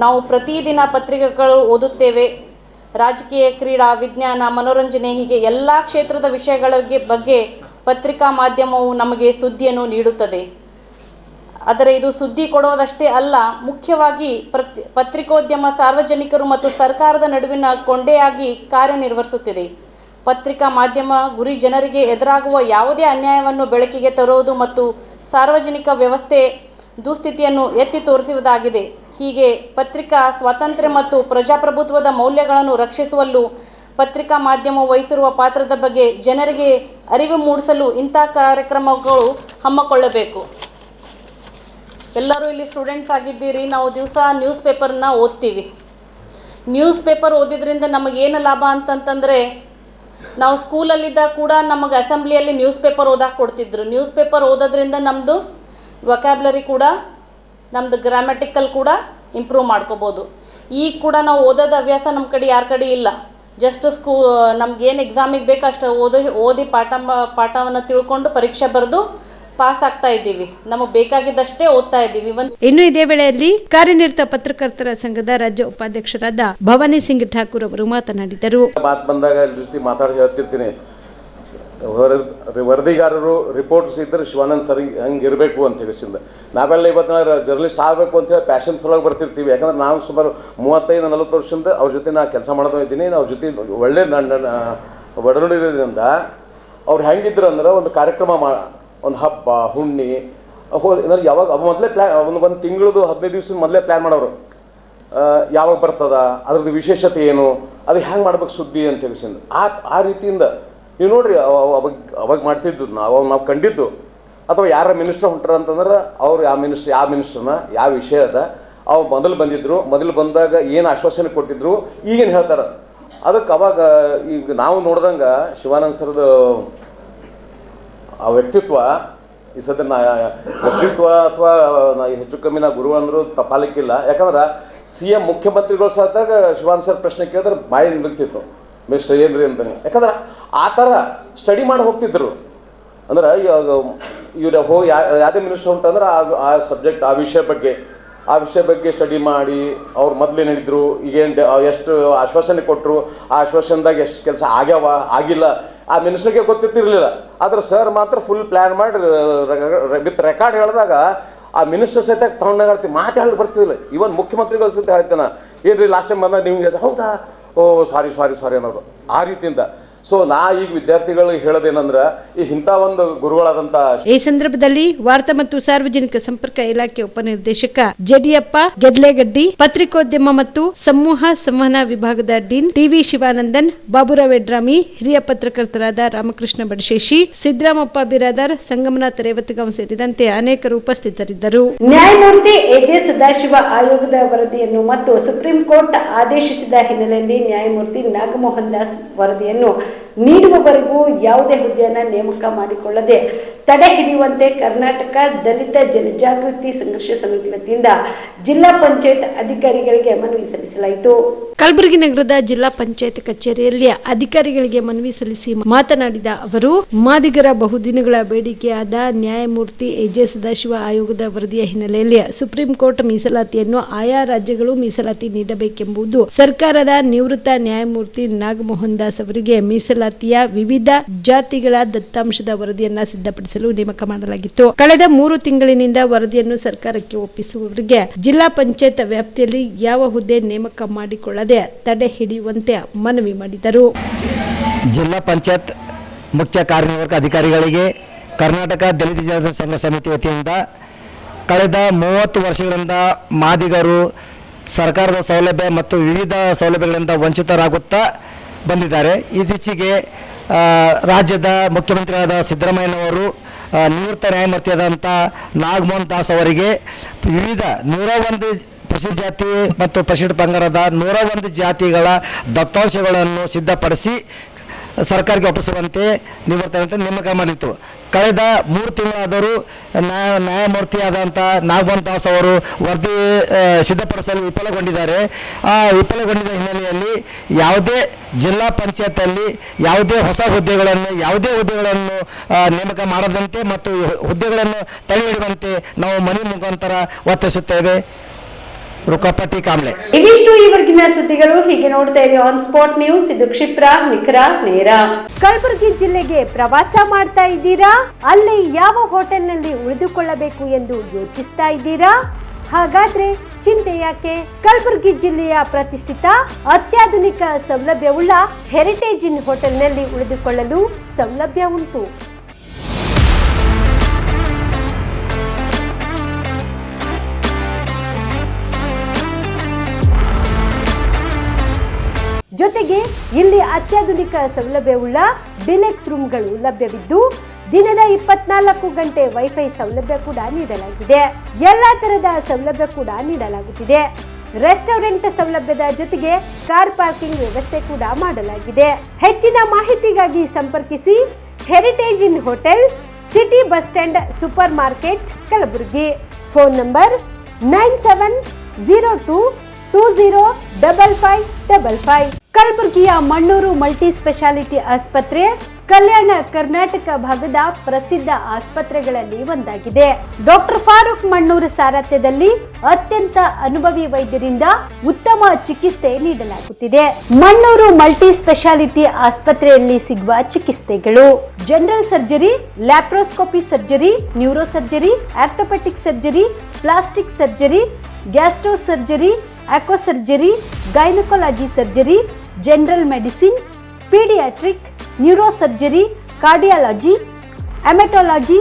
ನಾವು ಪ್ರತಿದಿನ ಪತ್ರಿಕೆಗಳು ಓದುತ್ತೇವೆ. ರಾಜಕೀಯ, ಕ್ರೀಡಾ, ವಿಜ್ಞಾನ, ಮನೋರಂಜನೆ ಹೀಗೆ ಎಲ್ಲ ಕ್ಷೇತ್ರದ ವಿಷಯಗಳ ಬಗ್ಗೆ ಪತ್ರಿಕಾ ಮಾಧ್ಯಮವು ನಮಗೆ ಸುದ್ದಿಯನ್ನು ನೀಡುತ್ತದೆ. ಆದರೆ ಇದು ಸುದ್ದಿ ಕೊಡುವುದಷ್ಟೇ ಅಲ್ಲ, ಮುಖ್ಯವಾಗಿ ಪತ್ರಿಕೋದ್ಯಮ ಸಾರ್ವಜನಿಕರು ಮತ್ತು ಸರ್ಕಾರದ ನಡುವಿನ ಕೊಂಡೆಯಾಗಿ ಕಾರ್ಯನಿರ್ವಹಿಸುತ್ತಿದೆ. ಪತ್ರಿಕಾ ಮಾಧ್ಯಮ ಗುರಿ ಜನರಿಗೆ ಎದುರಾಗುವ ಯಾವುದೇ ಅನ್ಯಾಯವನ್ನು ಬೆಳಕಿಗೆ ತರುವುದು ಮತ್ತು ಸಾರ್ವಜನಿಕ ವ್ಯವಸ್ಥೆ ದುಸ್ಥಿತಿಯನ್ನು ಎತ್ತಿ ತೋರಿಸುವುದಾಗಿದೆ. ಹೀಗೆ ಪತ್ರಿಕಾ ಸ್ವಾತಂತ್ರ್ಯ ಮತ್ತು ಪ್ರಜಾಪ್ರಭುತ್ವದ ಮೌಲ್ಯಗಳನ್ನು ರಕ್ಷಿಸುವಲ್ಲೂ ಪತ್ರಿಕಾ ಮಾಧ್ಯಮ ವಹಿಸಿರುವ ಪಾತ್ರದ ಬಗ್ಗೆ ಜನರಿಗೆ ಅರಿವು ಮೂಡಿಸಲು ಇಂಥ ಕಾರ್ಯಕ್ರಮಗಳು ಹಮ್ಮಿಕೊಳ್ಳಬೇಕು. ಎಲ್ಲರೂ ಇಲ್ಲಿ ಸ್ಟೂಡೆಂಟ್ಸ್ ಆಗಿದ್ದೀರಿ. ನಾವು ದಿವಸ ನ್ಯೂಸ್ ಪೇಪರ್ನ ಓದ್ತೀವಿ. ನ್ಯೂಸ್ ಪೇಪರ್ ಓದಿದ್ರಿಂದ ನಮಗೇನು ಲಾಭ ಅಂತಂತಂದರೆ, ನಾವು ಸ್ಕೂಲಲ್ಲಿದ್ದಾಗ ಕೂಡ ನಮಗೆ ಅಸೆಂಬ್ಲಿಯಲ್ಲಿ ನ್ಯೂಸ್ ಪೇಪರ್ ಓದಕ್ಕೆ ಕೊಡ್ತಿದ್ರು. ನ್ಯೂಸ್ ಪೇಪರ್ ಓದೋದ್ರಿಂದ ನಮ್ಮದು ವೊಕ್ಯಾಬ್ಲರಿ ಕೂಡ, ನಮ್ಮದು ಗ್ರಾಮ್ಯಾಟಿಕಲ್ ಕೂಡ ಇಂಪ್ರೂವ್ ಮಾಡ್ಕೋಬೋದು. ಈಗ ಕೂಡ ನಾವು ಓದೋದು ಹವ್ಯಾಸ ನಮ್ಮ ಕಡೆ ಯಾರ ಕಡೆ ಇಲ್ಲ. ಜಸ್ಟ್ ನಮ್ಗೇನು ಎಕ್ಸಾಮಿಗೆ ಬೇಕು ಅಷ್ಟು ಓದಿ ಪಾಠವನ್ನು ತಿಳ್ಕೊಂಡು ಪರೀಕ್ಷೆ ಬರೆದು ಪಾಸ್ ಆಗ್ತಾ ಇದ್ದೀವಿ. ನಮಗೆ ಬೇಕಾಗಿದ್ದಷ್ಟೇ ಓದ್ತಾ ಇದ್ದೀವಿ. ಇನ್ನು ಇದೇ ವೇಳೆಯಲ್ಲಿ ಕಾರ್ಯನಿರತ ಪತ್ರಕರ್ತರ ಸಂಘದ ರಾಜ್ಯ ಉಪಾಧ್ಯಕ್ಷರಾದ ಭವಾನಿ ಸಿಂಗ್ ಠಾಕೂರ್ ಅವರು ಮಾತನಾಡಿದರು. ಮಾತು ಬಂದಾಗ ಜೊತೆ ಮಾತಾಡಿ ಹೇಳ್ತಿರ್ತೀನಿ, ವರದಿಗಾರರು ರಿಪೋರ್ಟ್ಸ್ ಇದ್ದರೆ ಶಿವಾನಂದ್ ಸರ್ ಹಂಗೆ ಇರಬೇಕು ಅಂತ ಹೇಳಿಸಿಂದ ನಾವೆಲ್ಲ ಇವತ್ತು ಜರ್ನಲಿಸ್ಟ್ ಆಗಬೇಕು ಅಂತೇಳಿ ಪ್ಯಾಷನ್ ಸಲುವಾಗಿ ಬರ್ತಿರ್ತೀವಿ. ಯಾಕಂದ್ರೆ ನಾನು ಸುಮಾರು 35-40 ವರ್ಷದಿಂದ ಅವ್ರ ಜೊತೆ ನಾನು ಕೆಲಸ ಮಾಡ್ತಾ ಇದ್ದೀನಿ. ಅವ್ರ ಜೊತೆ ಒಳ್ಳೆ ಒಡನುಡಿರೋದ್ರಿಂದ ಅವ್ರು ಹೆಂಗಿದ್ರು ಅಂದ್ರೆ ಒಂದು ಕಾರ್ಯಕ್ರಮ ಒಂದು ಹಬ್ಬ ಹುಣ್ಣಿ ಯಾವಾಗ ಮೊದಲೇ ಒಂದು ತಿಂಗಳದು 15 ದಿವಸದ ಮೊದಲೇ ಪ್ಲ್ಯಾನ್ ಮಾಡೋರು. ಯಾವಾಗ ಬರ್ತದ, ಅದ್ರದ್ದು ವಿಶೇಷತೆ ಏನು, ಅದು ಹೆಂಗೆ ಮಾಡ್ಬೇಕು ಸುದ್ದಿ ಅಂತ ಹೇಳಿಸಿಂದ ಆ ರೀತಿಯಿಂದ ನೀವು ನೋಡ್ರಿ ಅವಾಗ ಮಾಡ್ತಿದ್ದು ನಾವು ಕಂಡಿದ್ದು. ಅಥವಾ ಯಾರ ಮಿನಿಸ್ಟರ್ ಹೊಂಟಾರ ಅಂತಂದ್ರೆ ಅವ್ರು ಯಾವ ಮಿನಿಸ್ಟ್ರನ್ನ ಯಾವ ವಿಷಯ ಅದ ಅವ್ರು ಮೊದಲು ಬಂದಾಗ ಏನು ಆಶ್ವಾಸನೆ ಕೊಟ್ಟಿದ್ರು, ಈಗೇನು ಹೇಳ್ತಾರೆ. ಅದಕ್ಕೆ ಅವಾಗ ಈಗ ನಾವು ನೋಡ್ದಂಗೆ ಶಿವಾನಂದ್ ಸರ್ದು ಆ ವ್ಯಕ್ತಿತ್ವ ಈ ಸದ್ಯ ವ್ಯಕ್ತಿತ್ವ ಅಥವಾ ಹೆಚ್ಚು ಕಮ್ಮಿ ನಾ ಗುರು ಅಂದರೂ ತಪ್ಪಾಲಿಕ್ಕಿಲ್ಲ. ಯಾಕಂದ್ರೆ CM ಮುಖ್ಯಮಂತ್ರಿಗಳು ಸಹಿತಾಗ ಶಿವಾನಂದ್ ಸರ್ ಪ್ರಶ್ನೆ ಕೇಳಿದ್ರೆ ಬಾಯಿ ನಿಲ್ತಿತ್ತು, ಮಿಸ್ಟರ್ ಏನ್ರಿ ಅಂತಾನೆ. ಯಾಕಂದ್ರೆ ಆ ಥರ ಸ್ಟಡಿ ಮಾಡಿ ಹೋಗ್ತಿದ್ರು. ಅಂದ್ರೆ ಇವ್ರು ಯಾವುದೇ ಮಿನಿಸ್ಟರ್ ಉಂಟಂದ್ರೆ ಆ ಸಬ್ಜೆಕ್ಟ್ ಆ ವಿಷಯ ಬಗ್ಗೆ ಸ್ಟಡಿ ಮಾಡಿ ಅವ್ರು ಮೊದಲೇನು ಹೇಳಿದ್ರು, ಈಗೇನು ಎಷ್ಟು ಆಶ್ವಾಸನೆ ಕೊಟ್ಟರು, ಆ ಆಶ್ವಾಸನದಾಗ ಎಷ್ಟು ಕೆಲಸ ಆಗ್ಯಾವ ಆಗಿಲ್ಲ ಆ ಮಿನಿಸ್ಟರ್ಗೆ ಗೊತ್ತಿರ್ತಿರ್ಲಿಲ್ಲ. ಆದ್ರೆ ಸರ್ ಮಾತ್ರ ಫುಲ್ ಪ್ಲ್ಯಾನ್ ಮಾಡಿ ವಿತ್ ರೆಕಾರ್ಡ್ ಹೇಳಿದಾಗ ಆ ಮಿನಿಸ್ಟರ್ ಸಹಿತ ತಗೊಂಡಾಗ ಹೇಳ್ತೀವಿ, ಮಾತು ಹೇಳಿ ಬರ್ತಿದ್ದಿಲ್ಲ. ಇವನ್ ಮುಖ್ಯಮಂತ್ರಿಗಳು ಸಹಿತ ಹೇಳ್ತಾನೆ, ಏನ್ರಿ ಲಾಸ್ಟ್ ಟೈಮ್ ಬಂದಾಗ ನಿಮ್ಗೆ ಹೌದಾ, ಓ ಸಾರಿ ಅನ್ನೋರು ಆ ರೀತಿಯಿಂದ. ಸೊ ನಾ ಈಗ ವಿದ್ಯಾರ್ಥಿಗಳಿಗೆ ಹೇಳೋದೇನಂದ್ರೆ ಇಂಥ ಒಂದು ಗುರುಗಳಾದಂತ. ಈ ಸಂದರ್ಭದಲ್ಲಿ ವಾರ್ತಾ ಮತ್ತು ಸಾರ್ವಜನಿಕ ಸಂಪರ್ಕ ಇಲಾಖೆ ಉಪನಿರ್ದೇಶಕ ಜಡಿಯಪ್ಪ ಗೆದ್ಲೆಗಡ್ಡಿ, ಪತ್ರಿಕೋದ್ಯಮ ಮತ್ತು ಸಮೂಹ ಸಂವಹನ ವಿಭಾಗದ ಡೀನ್ ಟಿವಿ ಶಿವಾನಂದನ್, ಬಾಬುರಾವ್ ಎಡ್ರಾಮಿ, ಹಿರಿಯ ಪತ್ರಕರ್ತರಾದ ರಾಮಕೃಷ್ಣ ಬಡಶೇಷಿ, ಸಿದ್ದರಾಮಪ್ಪ ಬಿರಾದರ್, ಸಂಗಮನಾಥ ರೇವತಿಗಾಂವ್ ಸೇರಿದಂತೆ ಅನೇಕರು ಉಪಸ್ಥಿತರಿದ್ದರು. ನ್ಯಾಯಮೂರ್ತಿ ಎಜೆ ಸದಾಶಿವ ಆಯೋಗದ ವರದಿಯನ್ನು ಮತ್ತು ಸುಪ್ರೀಂ ಕೋರ್ಟ್ ಆದೇಶಿಸಿದ ಹಿನ್ನೆಲೆಯಲ್ಲಿ ನ್ಯಾಯಮೂರ್ತಿ ನಾಗಮೋಹನ್ ದಾಸ್ ವರದಿಯನ್ನು ನೀಡುವವರೆಗೂ ಯಾವುದೇ ಹುದ್ದೆಯನ್ನು ನೇಮಕ ಮಾಡಿಕೊಳ್ಳದೆ ತಡೆ ಹಿಡಿಯುವಂತೆ ಕರ್ನಾಟಕ ದಲಿತ ಜನಜಾಗೃತಿ ಸಂಘರ್ಷ ಸಮಿತಿ ವತಿಯಿಂದ ಜಿಲ್ಲಾ ಪಂಚಾಯತ್ ಅಧಿಕಾರಿಗಳಿಗೆ ಮನವಿ ಸಲ್ಲಿಸಲಾಯಿತು. ಕಲಬುರಗಿ ನಗರದ ಜಿಲ್ಲಾ ಪಂಚಾಯತ್ ಕಚೇರಿಯಲ್ಲಿ ಅಧಿಕಾರಿಗಳಿಗೆ ಮನವಿ ಸಲ್ಲಿಸಿ ಮಾತನಾಡಿದ ಅವರು, ಮಾದಿಗರ ಬಹುದಿನಗಳ ಬೇಡಿಕೆಯಾದ ನ್ಯಾಯಮೂರ್ತಿ ಎಜೆ ಸದಾಶಿವ ಆಯೋಗದ ವರದಿಯ ಹಿನ್ನೆಲೆಯಲ್ಲಿ ಸುಪ್ರೀಂ ಕೋರ್ಟ್ ಮೀಸಲಾತಿಯನ್ನು ಆಯಾ ರಾಜ್ಯಗಳು ಮೀಸಲಾತಿ ನೀಡಬೇಕೆಂಬುದು ಸರ್ಕಾರದ ನಿವೃತ್ತ ನ್ಯಾಯಮೂರ್ತಿ ನಾಗಮೋಹನ್ ದಾಸ್ ಅವರಿಗೆ ಮೀಸಲಾತಿ ಮೀಸಲಾತಿಯ ವಿವಿಧ ಜಾತಿಗಳ ದತ್ತಾಂಶದ ವರದಿಯನ್ನ ಸಿದ್ಧಪಡಿಸಲು ನೇಮಕ ಮಾಡಲಾಗಿತ್ತು. ಕಳೆದ 3 ತಿಂಗಳಿನಿಂದ ವರದಿಯನ್ನು ಸರ್ಕಾರಕ್ಕೆ ಒಪ್ಪಿಸುವವರಿಗೆ ಜಿಲ್ಲಾ ಪಂಚಾಯತ್ ವ್ಯಾಪ್ತಿಯಲ್ಲಿ ಯಾವ ಹುದ್ದೆ ನೇಮಕ ಮಾಡಿಕೊಳ್ಳದೆ ತಡೆ ಹಿಡಿಯುವಂತೆ ಮನವಿ ಮಾಡಿದರು. ಜಿಲ್ಲಾ ಪಂಚಾಯತ್ ಮುಖ್ಯ ಕಾರ್ಯನಿರ್ವಾಹಕ ಅಧಿಕಾರಿಗಳಿಗೆ ಕರ್ನಾಟಕ ದಲಿತ ಜನತಾ ಸಂಘ ಸಮಿತಿ ವತಿಯಿಂದ ಕಳೆದ 30 ವರ್ಷಗಳಿಂದ ಮಾದಿಗರು ಸರ್ಕಾರದ ಸೌಲಭ್ಯ ಮತ್ತು ವಿವಿಧ ಸೌಲಭ್ಯಗಳಿಂದ ವಂಚಿತರಾಗುತ್ತಾ ಬಂದಿದ್ದಾರೆ. ಇತ್ತೀಚೆಗೆ ರಾಜ್ಯದ ಮುಖ್ಯಮಂತ್ರಿಯಾದ ಸಿದ್ದರಾಮಯ್ಯನವರು ನಿವೃತ್ತ ನ್ಯಾಯಮೂರ್ತಿಯಾದಂಥ ನಾಗಮೋಹನ್ ದಾಸ್ ಅವರಿಗೆ ವಿವಿಧ 101 ಪರಿಶಿಷ್ಟ ಜಾತಿ ಮತ್ತು ಪರಿಶಿಷ್ಟ ಪಂಗಡದ 101 ಜಾತಿಗಳ ದತ್ತಾಂಶಗಳನ್ನು ಸಿದ್ಧಪಡಿಸಿ ಸರ್ಕಾರಕ್ಕೆ ಒಪ್ಪಿಸುವಂತೆ ನಿವೃತ್ತ ನೇಮಕ ಮಾಡಿತ್ತು. ಕಳೆದ 3 ತಿಂಗಳಾದರೂ ನ್ಯಾಯಮೂರ್ತಿಯಾದಂಥ ನಾಗಮೋಹನ್ ದಾಸ್ ಅವರು ವರದಿ ಸಿದ್ಧಪಡಿಸಲು ವಿಫಲಗೊಂಡಿದ್ದಾರೆ. ಆ ವಿಫಲಗೊಂಡಿದ್ದ ಹಿನ್ನೆಲೆಯಲ್ಲಿ ಯಾವುದೇ ಜಿಲ್ಲಾ ಪಂಚಾಯತಲ್ಲಿ ಯಾವುದೇ ಹುದ್ದೆಗಳನ್ನು ನೇಮಕ ಮಾಡದಂತೆ ಮತ್ತು ಹುದ್ದೆಗಳನ್ನು ತಡೆ ಹಿಡಿಯುವಂತೆ ನಾವು ಮನವಿ ಮುಖಾಂತರ ಒತ್ತಾಯಿಸುತ್ತೇವೆ. ರುಕಪಟ್ಟಿ ಕಾಂಬ್ಳೆ. ಇವಿಷ್ಟು ಈವರೆಗಿನ ಸುದ್ದಿಗಳು. ಹೀಗೆ ನೋಡ್ತಾ ಇರಿ ಆನ್ ಸ್ಪಾಟ್ ನ್ಯೂಸ್. ಇದು ಕ್ಷಿಪ್ರ, ನಿಖರ, ನೇರ. ಕಲಬುರಗಿ ಜಿಲ್ಲೆಗೆ ಪ್ರವಾಸ ಮಾಡ್ತಾ ಇದ್ದೀರಾ? ಅಲ್ಲಿ ಯಾವ ಹೋಟೆಲ್ನಲ್ಲಿ ಉಳಿದುಕೊಳ್ಳಬೇಕು ಎಂದು ಯೋಚಿಸ್ತಾ ಇದ್ದೀರಾ? ಹಾಗಾದ್ರೆ ಚಿಂತೆ ಯಾಕೆ? ಕಲಬುರಗಿ ಜಿಲ್ಲೆಯ ಪ್ರತಿಷ್ಠಿತ ಅತ್ಯಾಧುನಿಕ ಸೌಲಭ್ಯವುಳ್ಳ ಹೆರಿಟೇಜ್ ಇನ್ ಹೋಟೆಲ್ನಲ್ಲಿ ಉಳಿದುಕೊಳ್ಳಲು ಸೌಲಭ್ಯ ಉಂಟು. ಜೊತೆಗೆ ಇಲ್ಲಿ ಅತ್ಯಾಧುನಿಕ ಸೌಲಭ್ಯವುಳ್ಳ ಡಿಲೆಕ್ಸ್ ರೂಮ್ಗಳು ಲಭ್ಯವಿದ್ದು ದಿನದ 24 ಗಂಟೆ ವೈಫೈ ಸೌಲಭ್ಯ ಕೂಡ ನೀಡಲಾಗಿದೆ. ಎಲ್ಲಾ ತರದ ಸೌಲಭ್ಯ ಕೂಡ ನೀಡಲಾಗುತ್ತಿದೆ. ರೆಸ್ಟೋರೆಂಟ್ ಸೌಲಭ್ಯದ ಜೊತೆಗೆ ಕಾರ್ ಪಾರ್ಕಿಂಗ್ ವ್ಯವಸ್ಥೆ ಕೂಡ ಮಾಡಲಾಗಿದೆ. ಹೆಚ್ಚಿನ ಮಾಹಿತಿಗಾಗಿ ಸಂಪರ್ಕಿಸಿ Heritage Inn hotel, city bus stand, super market, Kalaburagi. Phone number 9702205555. ಕಲಬುರಗಿಯ ಮಣ್ಣೂರು ಮಲ್ಟಿ ಸ್ಪೆಷಾಲಿಟಿ ಆಸ್ಪತ್ರೆ ಕಲ್ಯಾಣ ಕರ್ನಾಟಕ ಭಾಗದ ಪ್ರಸಿದ್ಧ ಆಸ್ಪತ್ರೆಗಳಲ್ಲಿ ಒಂದಾಗಿದೆ. ಡಾಕ್ಟರ್ ಫಾರೂಕ್ ಮಣ್ಣೂರು ಸಾರಥ್ಯದಲ್ಲಿ ಅತ್ಯಂತ ಅನುಭವಿ ವೈದ್ಯರಿಂದ ಉತ್ತಮ ಚಿಕಿತ್ಸೆ ನೀಡಲಾಗುತ್ತಿದೆ. ಮಣ್ಣೂರು ಮಲ್ಟಿ ಸ್ಪೆಷಾಲಿಟಿ ಆಸ್ಪತ್ರೆಯಲ್ಲಿ ಸಿಗುವ ಚಿಕಿತ್ಸೆಗಳು: general surgery, laparoscopy surgery, neuro surgery, orthopaedic surgery, plastic surgery, gastro surgery, ಆಕ್ವಾ surgery, gynaecology surgery, general medicine, paediatric, neuro surgery, cardiology, haematology,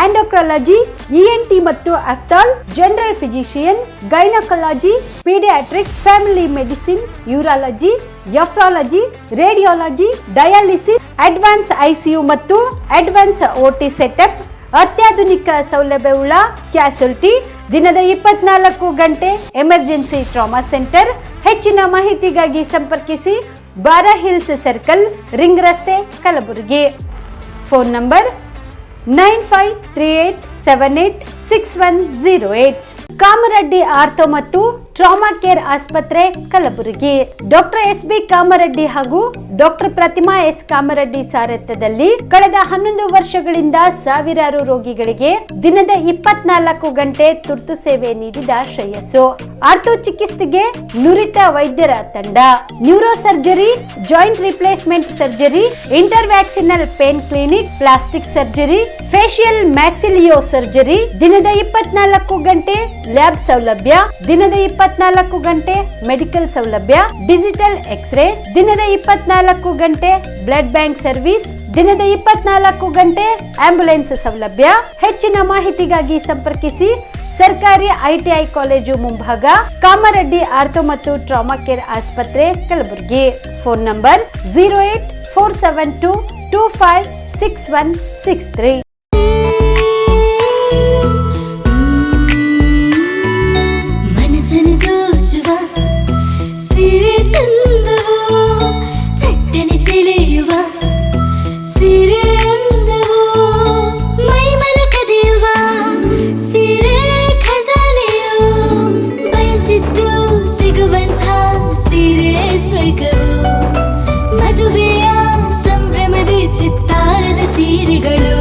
endocrinology, ENT ಮತ್ತು ಆಫ್ಟಾಲ್, general physician, gynaecology, paediatric, family medicine, urology, nephrology, radiology, dialysis, advance ICU ಮತ್ತು ಅಡ್ವಾನ್ಸ್ ಓಟಿ ಸೆಟಪ್, ಅತ್ಯಾಧುನಿಕ ಸೌಲಭ್ಯವುಳ್ಳ ಕ್ಯಾಸುಲಿಟಿ, ದಿನದ 24 ಗಂಟೆ ಎಮರ್ಜೆನ್ಸಿ ಟ್ರಾಮಾ ಸೆಂಟರ್. ಹೆಚ್ಚಿನ ಮಾಹಿತಿಗಾಗಿ ಸಂಪರ್ಕಿಸಿ ಬಾರಾ ಹಿಲ್ಸ್ ಸರ್ಕಲ್, ರಿಂಗ್ ರಸ್ತೆ, Kalaburagi. Phone number 9538786108. Kamareddy ortho ಮತ್ತು ಟ್ರಾಮಾ ಕೇರ್ ಆಸ್ಪತ್ರೆ, ಕಲಬುರಗಿ. Doctor S B. ಕಾಮರೆಡ್ಡಿ ಹಾಗೂ ಡಾಕ್ಟರ್ ಪ್ರತಿಮಾ ಎಸ್. ಕಾಮರೆಡ್ಡಿ ಸಾರಥ್ಯದಲ್ಲಿ ಕಳೆದ 11 ವರ್ಷಗಳಿಂದ ಸಾವಿರಾರು ರೋಗಿಗಳಿಗೆ ದಿನದ 24 ಗಂಟೆ ತುರ್ತು ಸೇವೆ ನೀಡಿದ ಶ್ರೇಯಸ್ಸು. ಆರ್ಥೋ ಚಿಕಿತ್ಸೆಗೆ ನುರಿತ ವೈದ್ಯರ ತಂಡ, neuro surgery, joint replacement surgery, interventional pain clinic, plastic surgery, facial maxillo surgery, ದಿನದ 24 ಗಂಟೆ ಲ್ಯಾಬ್ ಸೌಲಭ್ಯ, ದಿನದ 24 ಗಂಟೆ ಮೆಡಿಕಲ್ ಸೌಲಭ್ಯ, ಡಿಜಿಟಲ್ ಎಕ್ಸ್ರೇ, ದಿನದ 24 ಗಂಟೆ ಬ್ಲಡ್ ಬ್ಯಾಂಕ್ ಸರ್ವಿಸ್, ದಿನದ 24 ಗಂಟೆ ಆಂಬ್ಯುಲೆನ್ಸ್ ಸೌಲಭ್ಯ. ಹೆಚ್ಚಿನ ಮಾಹಿತಿಗಾಗಿ ಸಂಪರ್ಕಿಸಿ ಸರ್ಕಾರಿ ಐಟಿಐ ಕಾಲೇಜು ಮುಂಭಾಗ, ಕಾಮರೆಡ್ಡಿ ಆರ್ಥೋ ಮತ್ತು ಟ್ರಾಮಾ ಕೇರ್ ಆಸ್ಪತ್ರೆ, ಕಲಬುರಗಿ. Phone number 08472256163. ಮದುವೆಯ ಸಂಭ್ರಮದ ಚಿತ್ತಾರದ ಸೀರೆಗಳು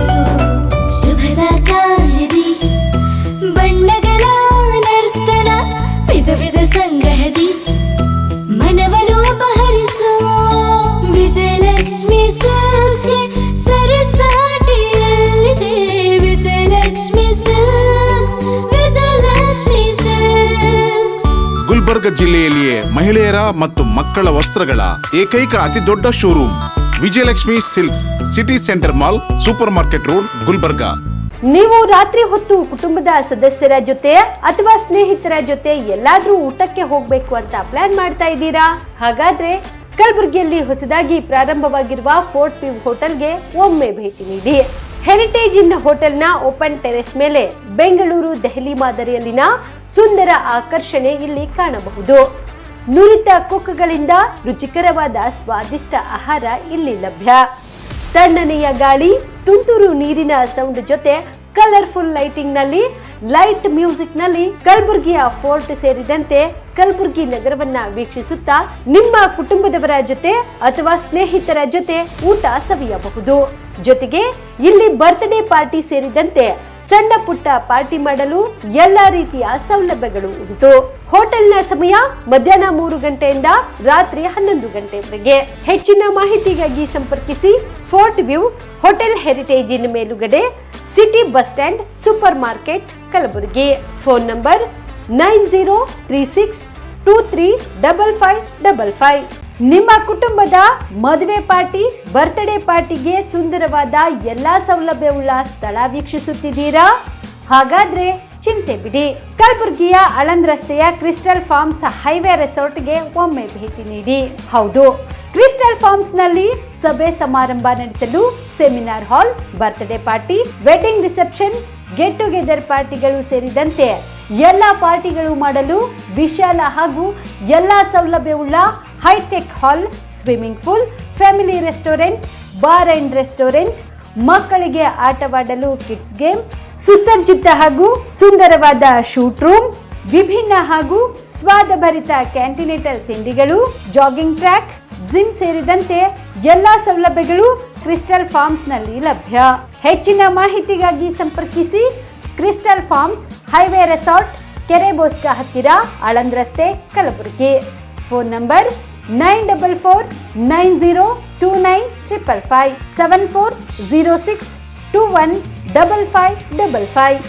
ಗುಲ್ಬರ್ಗ ಜಿಲ್ಲೆಯಲ್ಲಿಯೇ ಮಹಿಳೆಯರ ಮತ್ತು ಮಕ್ಕಳ ವಸ್ತ್ರಗಳ ಏಕೈಕ ಅತಿ ದೊಡ್ಡ showroom Vijayalakshmi silks, city centre mall, super market road, Gulbarga. ನೀವು ರಾತ್ರಿ ಹೊತ್ತು ಕುಟುಂಬದ ಸದಸ್ಯರ ಜೊತೆ ಅಥವಾ ಸ್ನೇಹಿತರ ಜೊತೆ ಎಲ್ಲಾದ್ರೂ ಊಟಕ್ಕೆ ಹೋಗ್ಬೇಕು ಅಂತ ಪ್ಲಾನ್ ಮಾಡ್ತಾ ಇದ್ದೀರಾ? ಹಾಗಾದ್ರೆ ಕಲಬುರಗಿಯಲ್ಲಿ ಹೊಸದಾಗಿ ಪ್ರಾರಂಭವಾಗಿರುವ ಫೋರ್ಟ್ ವ್ಯೂ ಹೋಟೆಲ್ಗೆ ಒಮ್ಮೆ ಭೇಟಿ ನೀಡಿ. ಹೆರಿಟೇಜ್ ಇನ್ ಹೋಟೆಲ್ನ ಓಪನ್ ಟೆರೆಸ್ ಮೇಲೆ ಬೆಂಗಳೂರು, ದೆಹಲಿ ಮಾದರಿಯಲ್ಲಿನ ಸುಂದರ ಆಕರ್ಷಣೆ ಇಲ್ಲಿ ಕಾಣಬಹುದು. ನುರಿತ ಕುಕ್ಗಳಿಂದ ರುಚಿಕರವಾದ ಸ್ವಾದಿಷ್ಟ ಆಹಾರ ಇಲ್ಲಿ ಲಭ್ಯ. ತಣ್ಣನೆಯ ಗಾಳಿ, ತುಂತುರು ನೀರಿನ ಸೌಂಡ್ ಜೊತೆ ಕಲರ್ಫುಲ್ ಲೈಟಿಂಗ್ ನಲ್ಲಿ, ಲೈಟ್ ಮ್ಯೂಸಿಕ್ ನಲ್ಲಿ ಕಲಬುರಗಿಯ ಫೋರ್ಟ್ ಸೇರಿದಂತೆ ಕಲಬುರಗಿ ನಗರವನ್ನ ವೀಕ್ಷಿಸುತ್ತಾ ನಿಮ್ಮ ಕುಟುಂಬದವರ ಜೊತೆ ಅಥವಾ ಸ್ನೇಹಿತರ ಜೊತೆ ಊಟ ಸವಿಯಬಹುದು. ಜೊತೆಗೆ ಇಲ್ಲಿ ಬರ್ತ್ಡೇ ಪಾರ್ಟಿ ಸೇರಿದಂತೆ ಸಣ್ಣ ಪುಟ್ಟ ಪಾರ್ಟಿ ಮಾಡಲು ಎಲ್ಲಾ ರೀತಿಯ ಸೌಲಭ್ಯಗಳು ಉಂಟು. ಹೋಟೆಲ್ನ ಸಮಯ ಮಧ್ಯಾಹ್ನ 3 ಗಂಟೆಯಿಂದ ರಾತ್ರಿ 11 ಗಂಟೆವರೆಗೆ. ಹೆಚ್ಚಿನ ಮಾಹಿತಿಗಾಗಿ ಸಂಪರ್ಕಿಸಿ ಫೋರ್ಟ್ ವ್ಯೂ ಹೋಟೆಲ್, ಹೆರಿಟೇಜ್ ಇನ್ ಮೇಲುಗಡೆ, city bus stand, super market, Kalaburagi. Phone number 9036235555. ನಿಮ್ಮ ಕುಟುಂಬದ ಮದುವೆ ಪಾರ್ಟಿ, ಬರ್ತ್ಡೇ ಪಾರ್ಟಿಗೆ ಸುಂದರವಾದ ಎಲ್ಲಾ ಸೌಲಭ್ಯವುಳ್ಳ ಸ್ಥಳ ವೀಕ್ಷಿಸುತ್ತಿದ್ದೀರಾ? ಹಾಗಾದ್ರೆ ಚಿಂತೆ ಬಿಡಿ. ಕಲಬುರಗಿಯ ಆಳಂದ್ ರಸ್ತೆಯ ಕ್ರಿಸ್ಟಲ್ ಫಾರ್ಮ್ಸ್ ಹೈವೇ ರೆಸಾರ್ಟ್ಗೆ ಒಮ್ಮೆ ಭೇಟಿ ನೀಡಿ. ಹೌದು, ಕ್ರಿಸ್ಟಲ್ ಫಾರ್ಮ್ಸ್ ನಲ್ಲಿ ಸಭೆ ಸಮಾರಂಭ ನಡೆಸಲು seminar hall, birthday party, wedding reception, get together ಪಾರ್ಟಿಗಳು ಸೇರಿದಂತೆ ಎಲ್ಲ ಪಾರ್ಟಿಗಳು ಮಾಡಲು ವಿಶಾಲ ಹಾಗೂ ಎಲ್ಲಾ ಸೌಲಭ್ಯವುಳ್ಳ hi-tech hall, swimming pool, family restaurant, bar and restaurant, ಮಕ್ಕಳಿಗೆ ಆಟವಾಡಲು ಕಿಡ್ಸ್ ಗೇಮ್, ಸುಸಜ್ಜಿತ ಹಾಗೂ ಸುಂದರವಾದ ಶೂಟ್ ರೂಮ್, ವಿಭಿನ್ನ ಹಾಗೂ ಸ್ವಾದಭರಿತ ಕ್ಯಾಂಟಿನೇಟರ್ ತಿಂಡಿಗಳು, ಜಾಗಿಂಗ್ ಟ್ರ್ಯಾಕ್, ಜಿಮ್ ಸೇರಿದಂತೆ ಎಲ್ಲಾ ಸೌಲಭ್ಯಗಳು ಕ್ರಿಸ್ಟಲ್ ಫಾರ್ಮ್ಸ್ ನಲ್ಲಿ ಲಭ್ಯ. ಹೆಚ್ಚಿನ ಮಾಹಿತಿಗಾಗಿ ಸಂಪರ್ಕಿಸಿ ಕ್ರಿಸ್ಟಲ್ ಫಾರ್ಮ್ಸ್ ಹೈವೇ ರೆಸಾರ್ಟ್, ಕೆರೆ ಬೋಸ್ಕ ಹತ್ತಿರ, ಆಳಂದ್ ರಸ್ತೆ, ಕಲಬುರಗಿ. Phone number 9490295555 7406215555.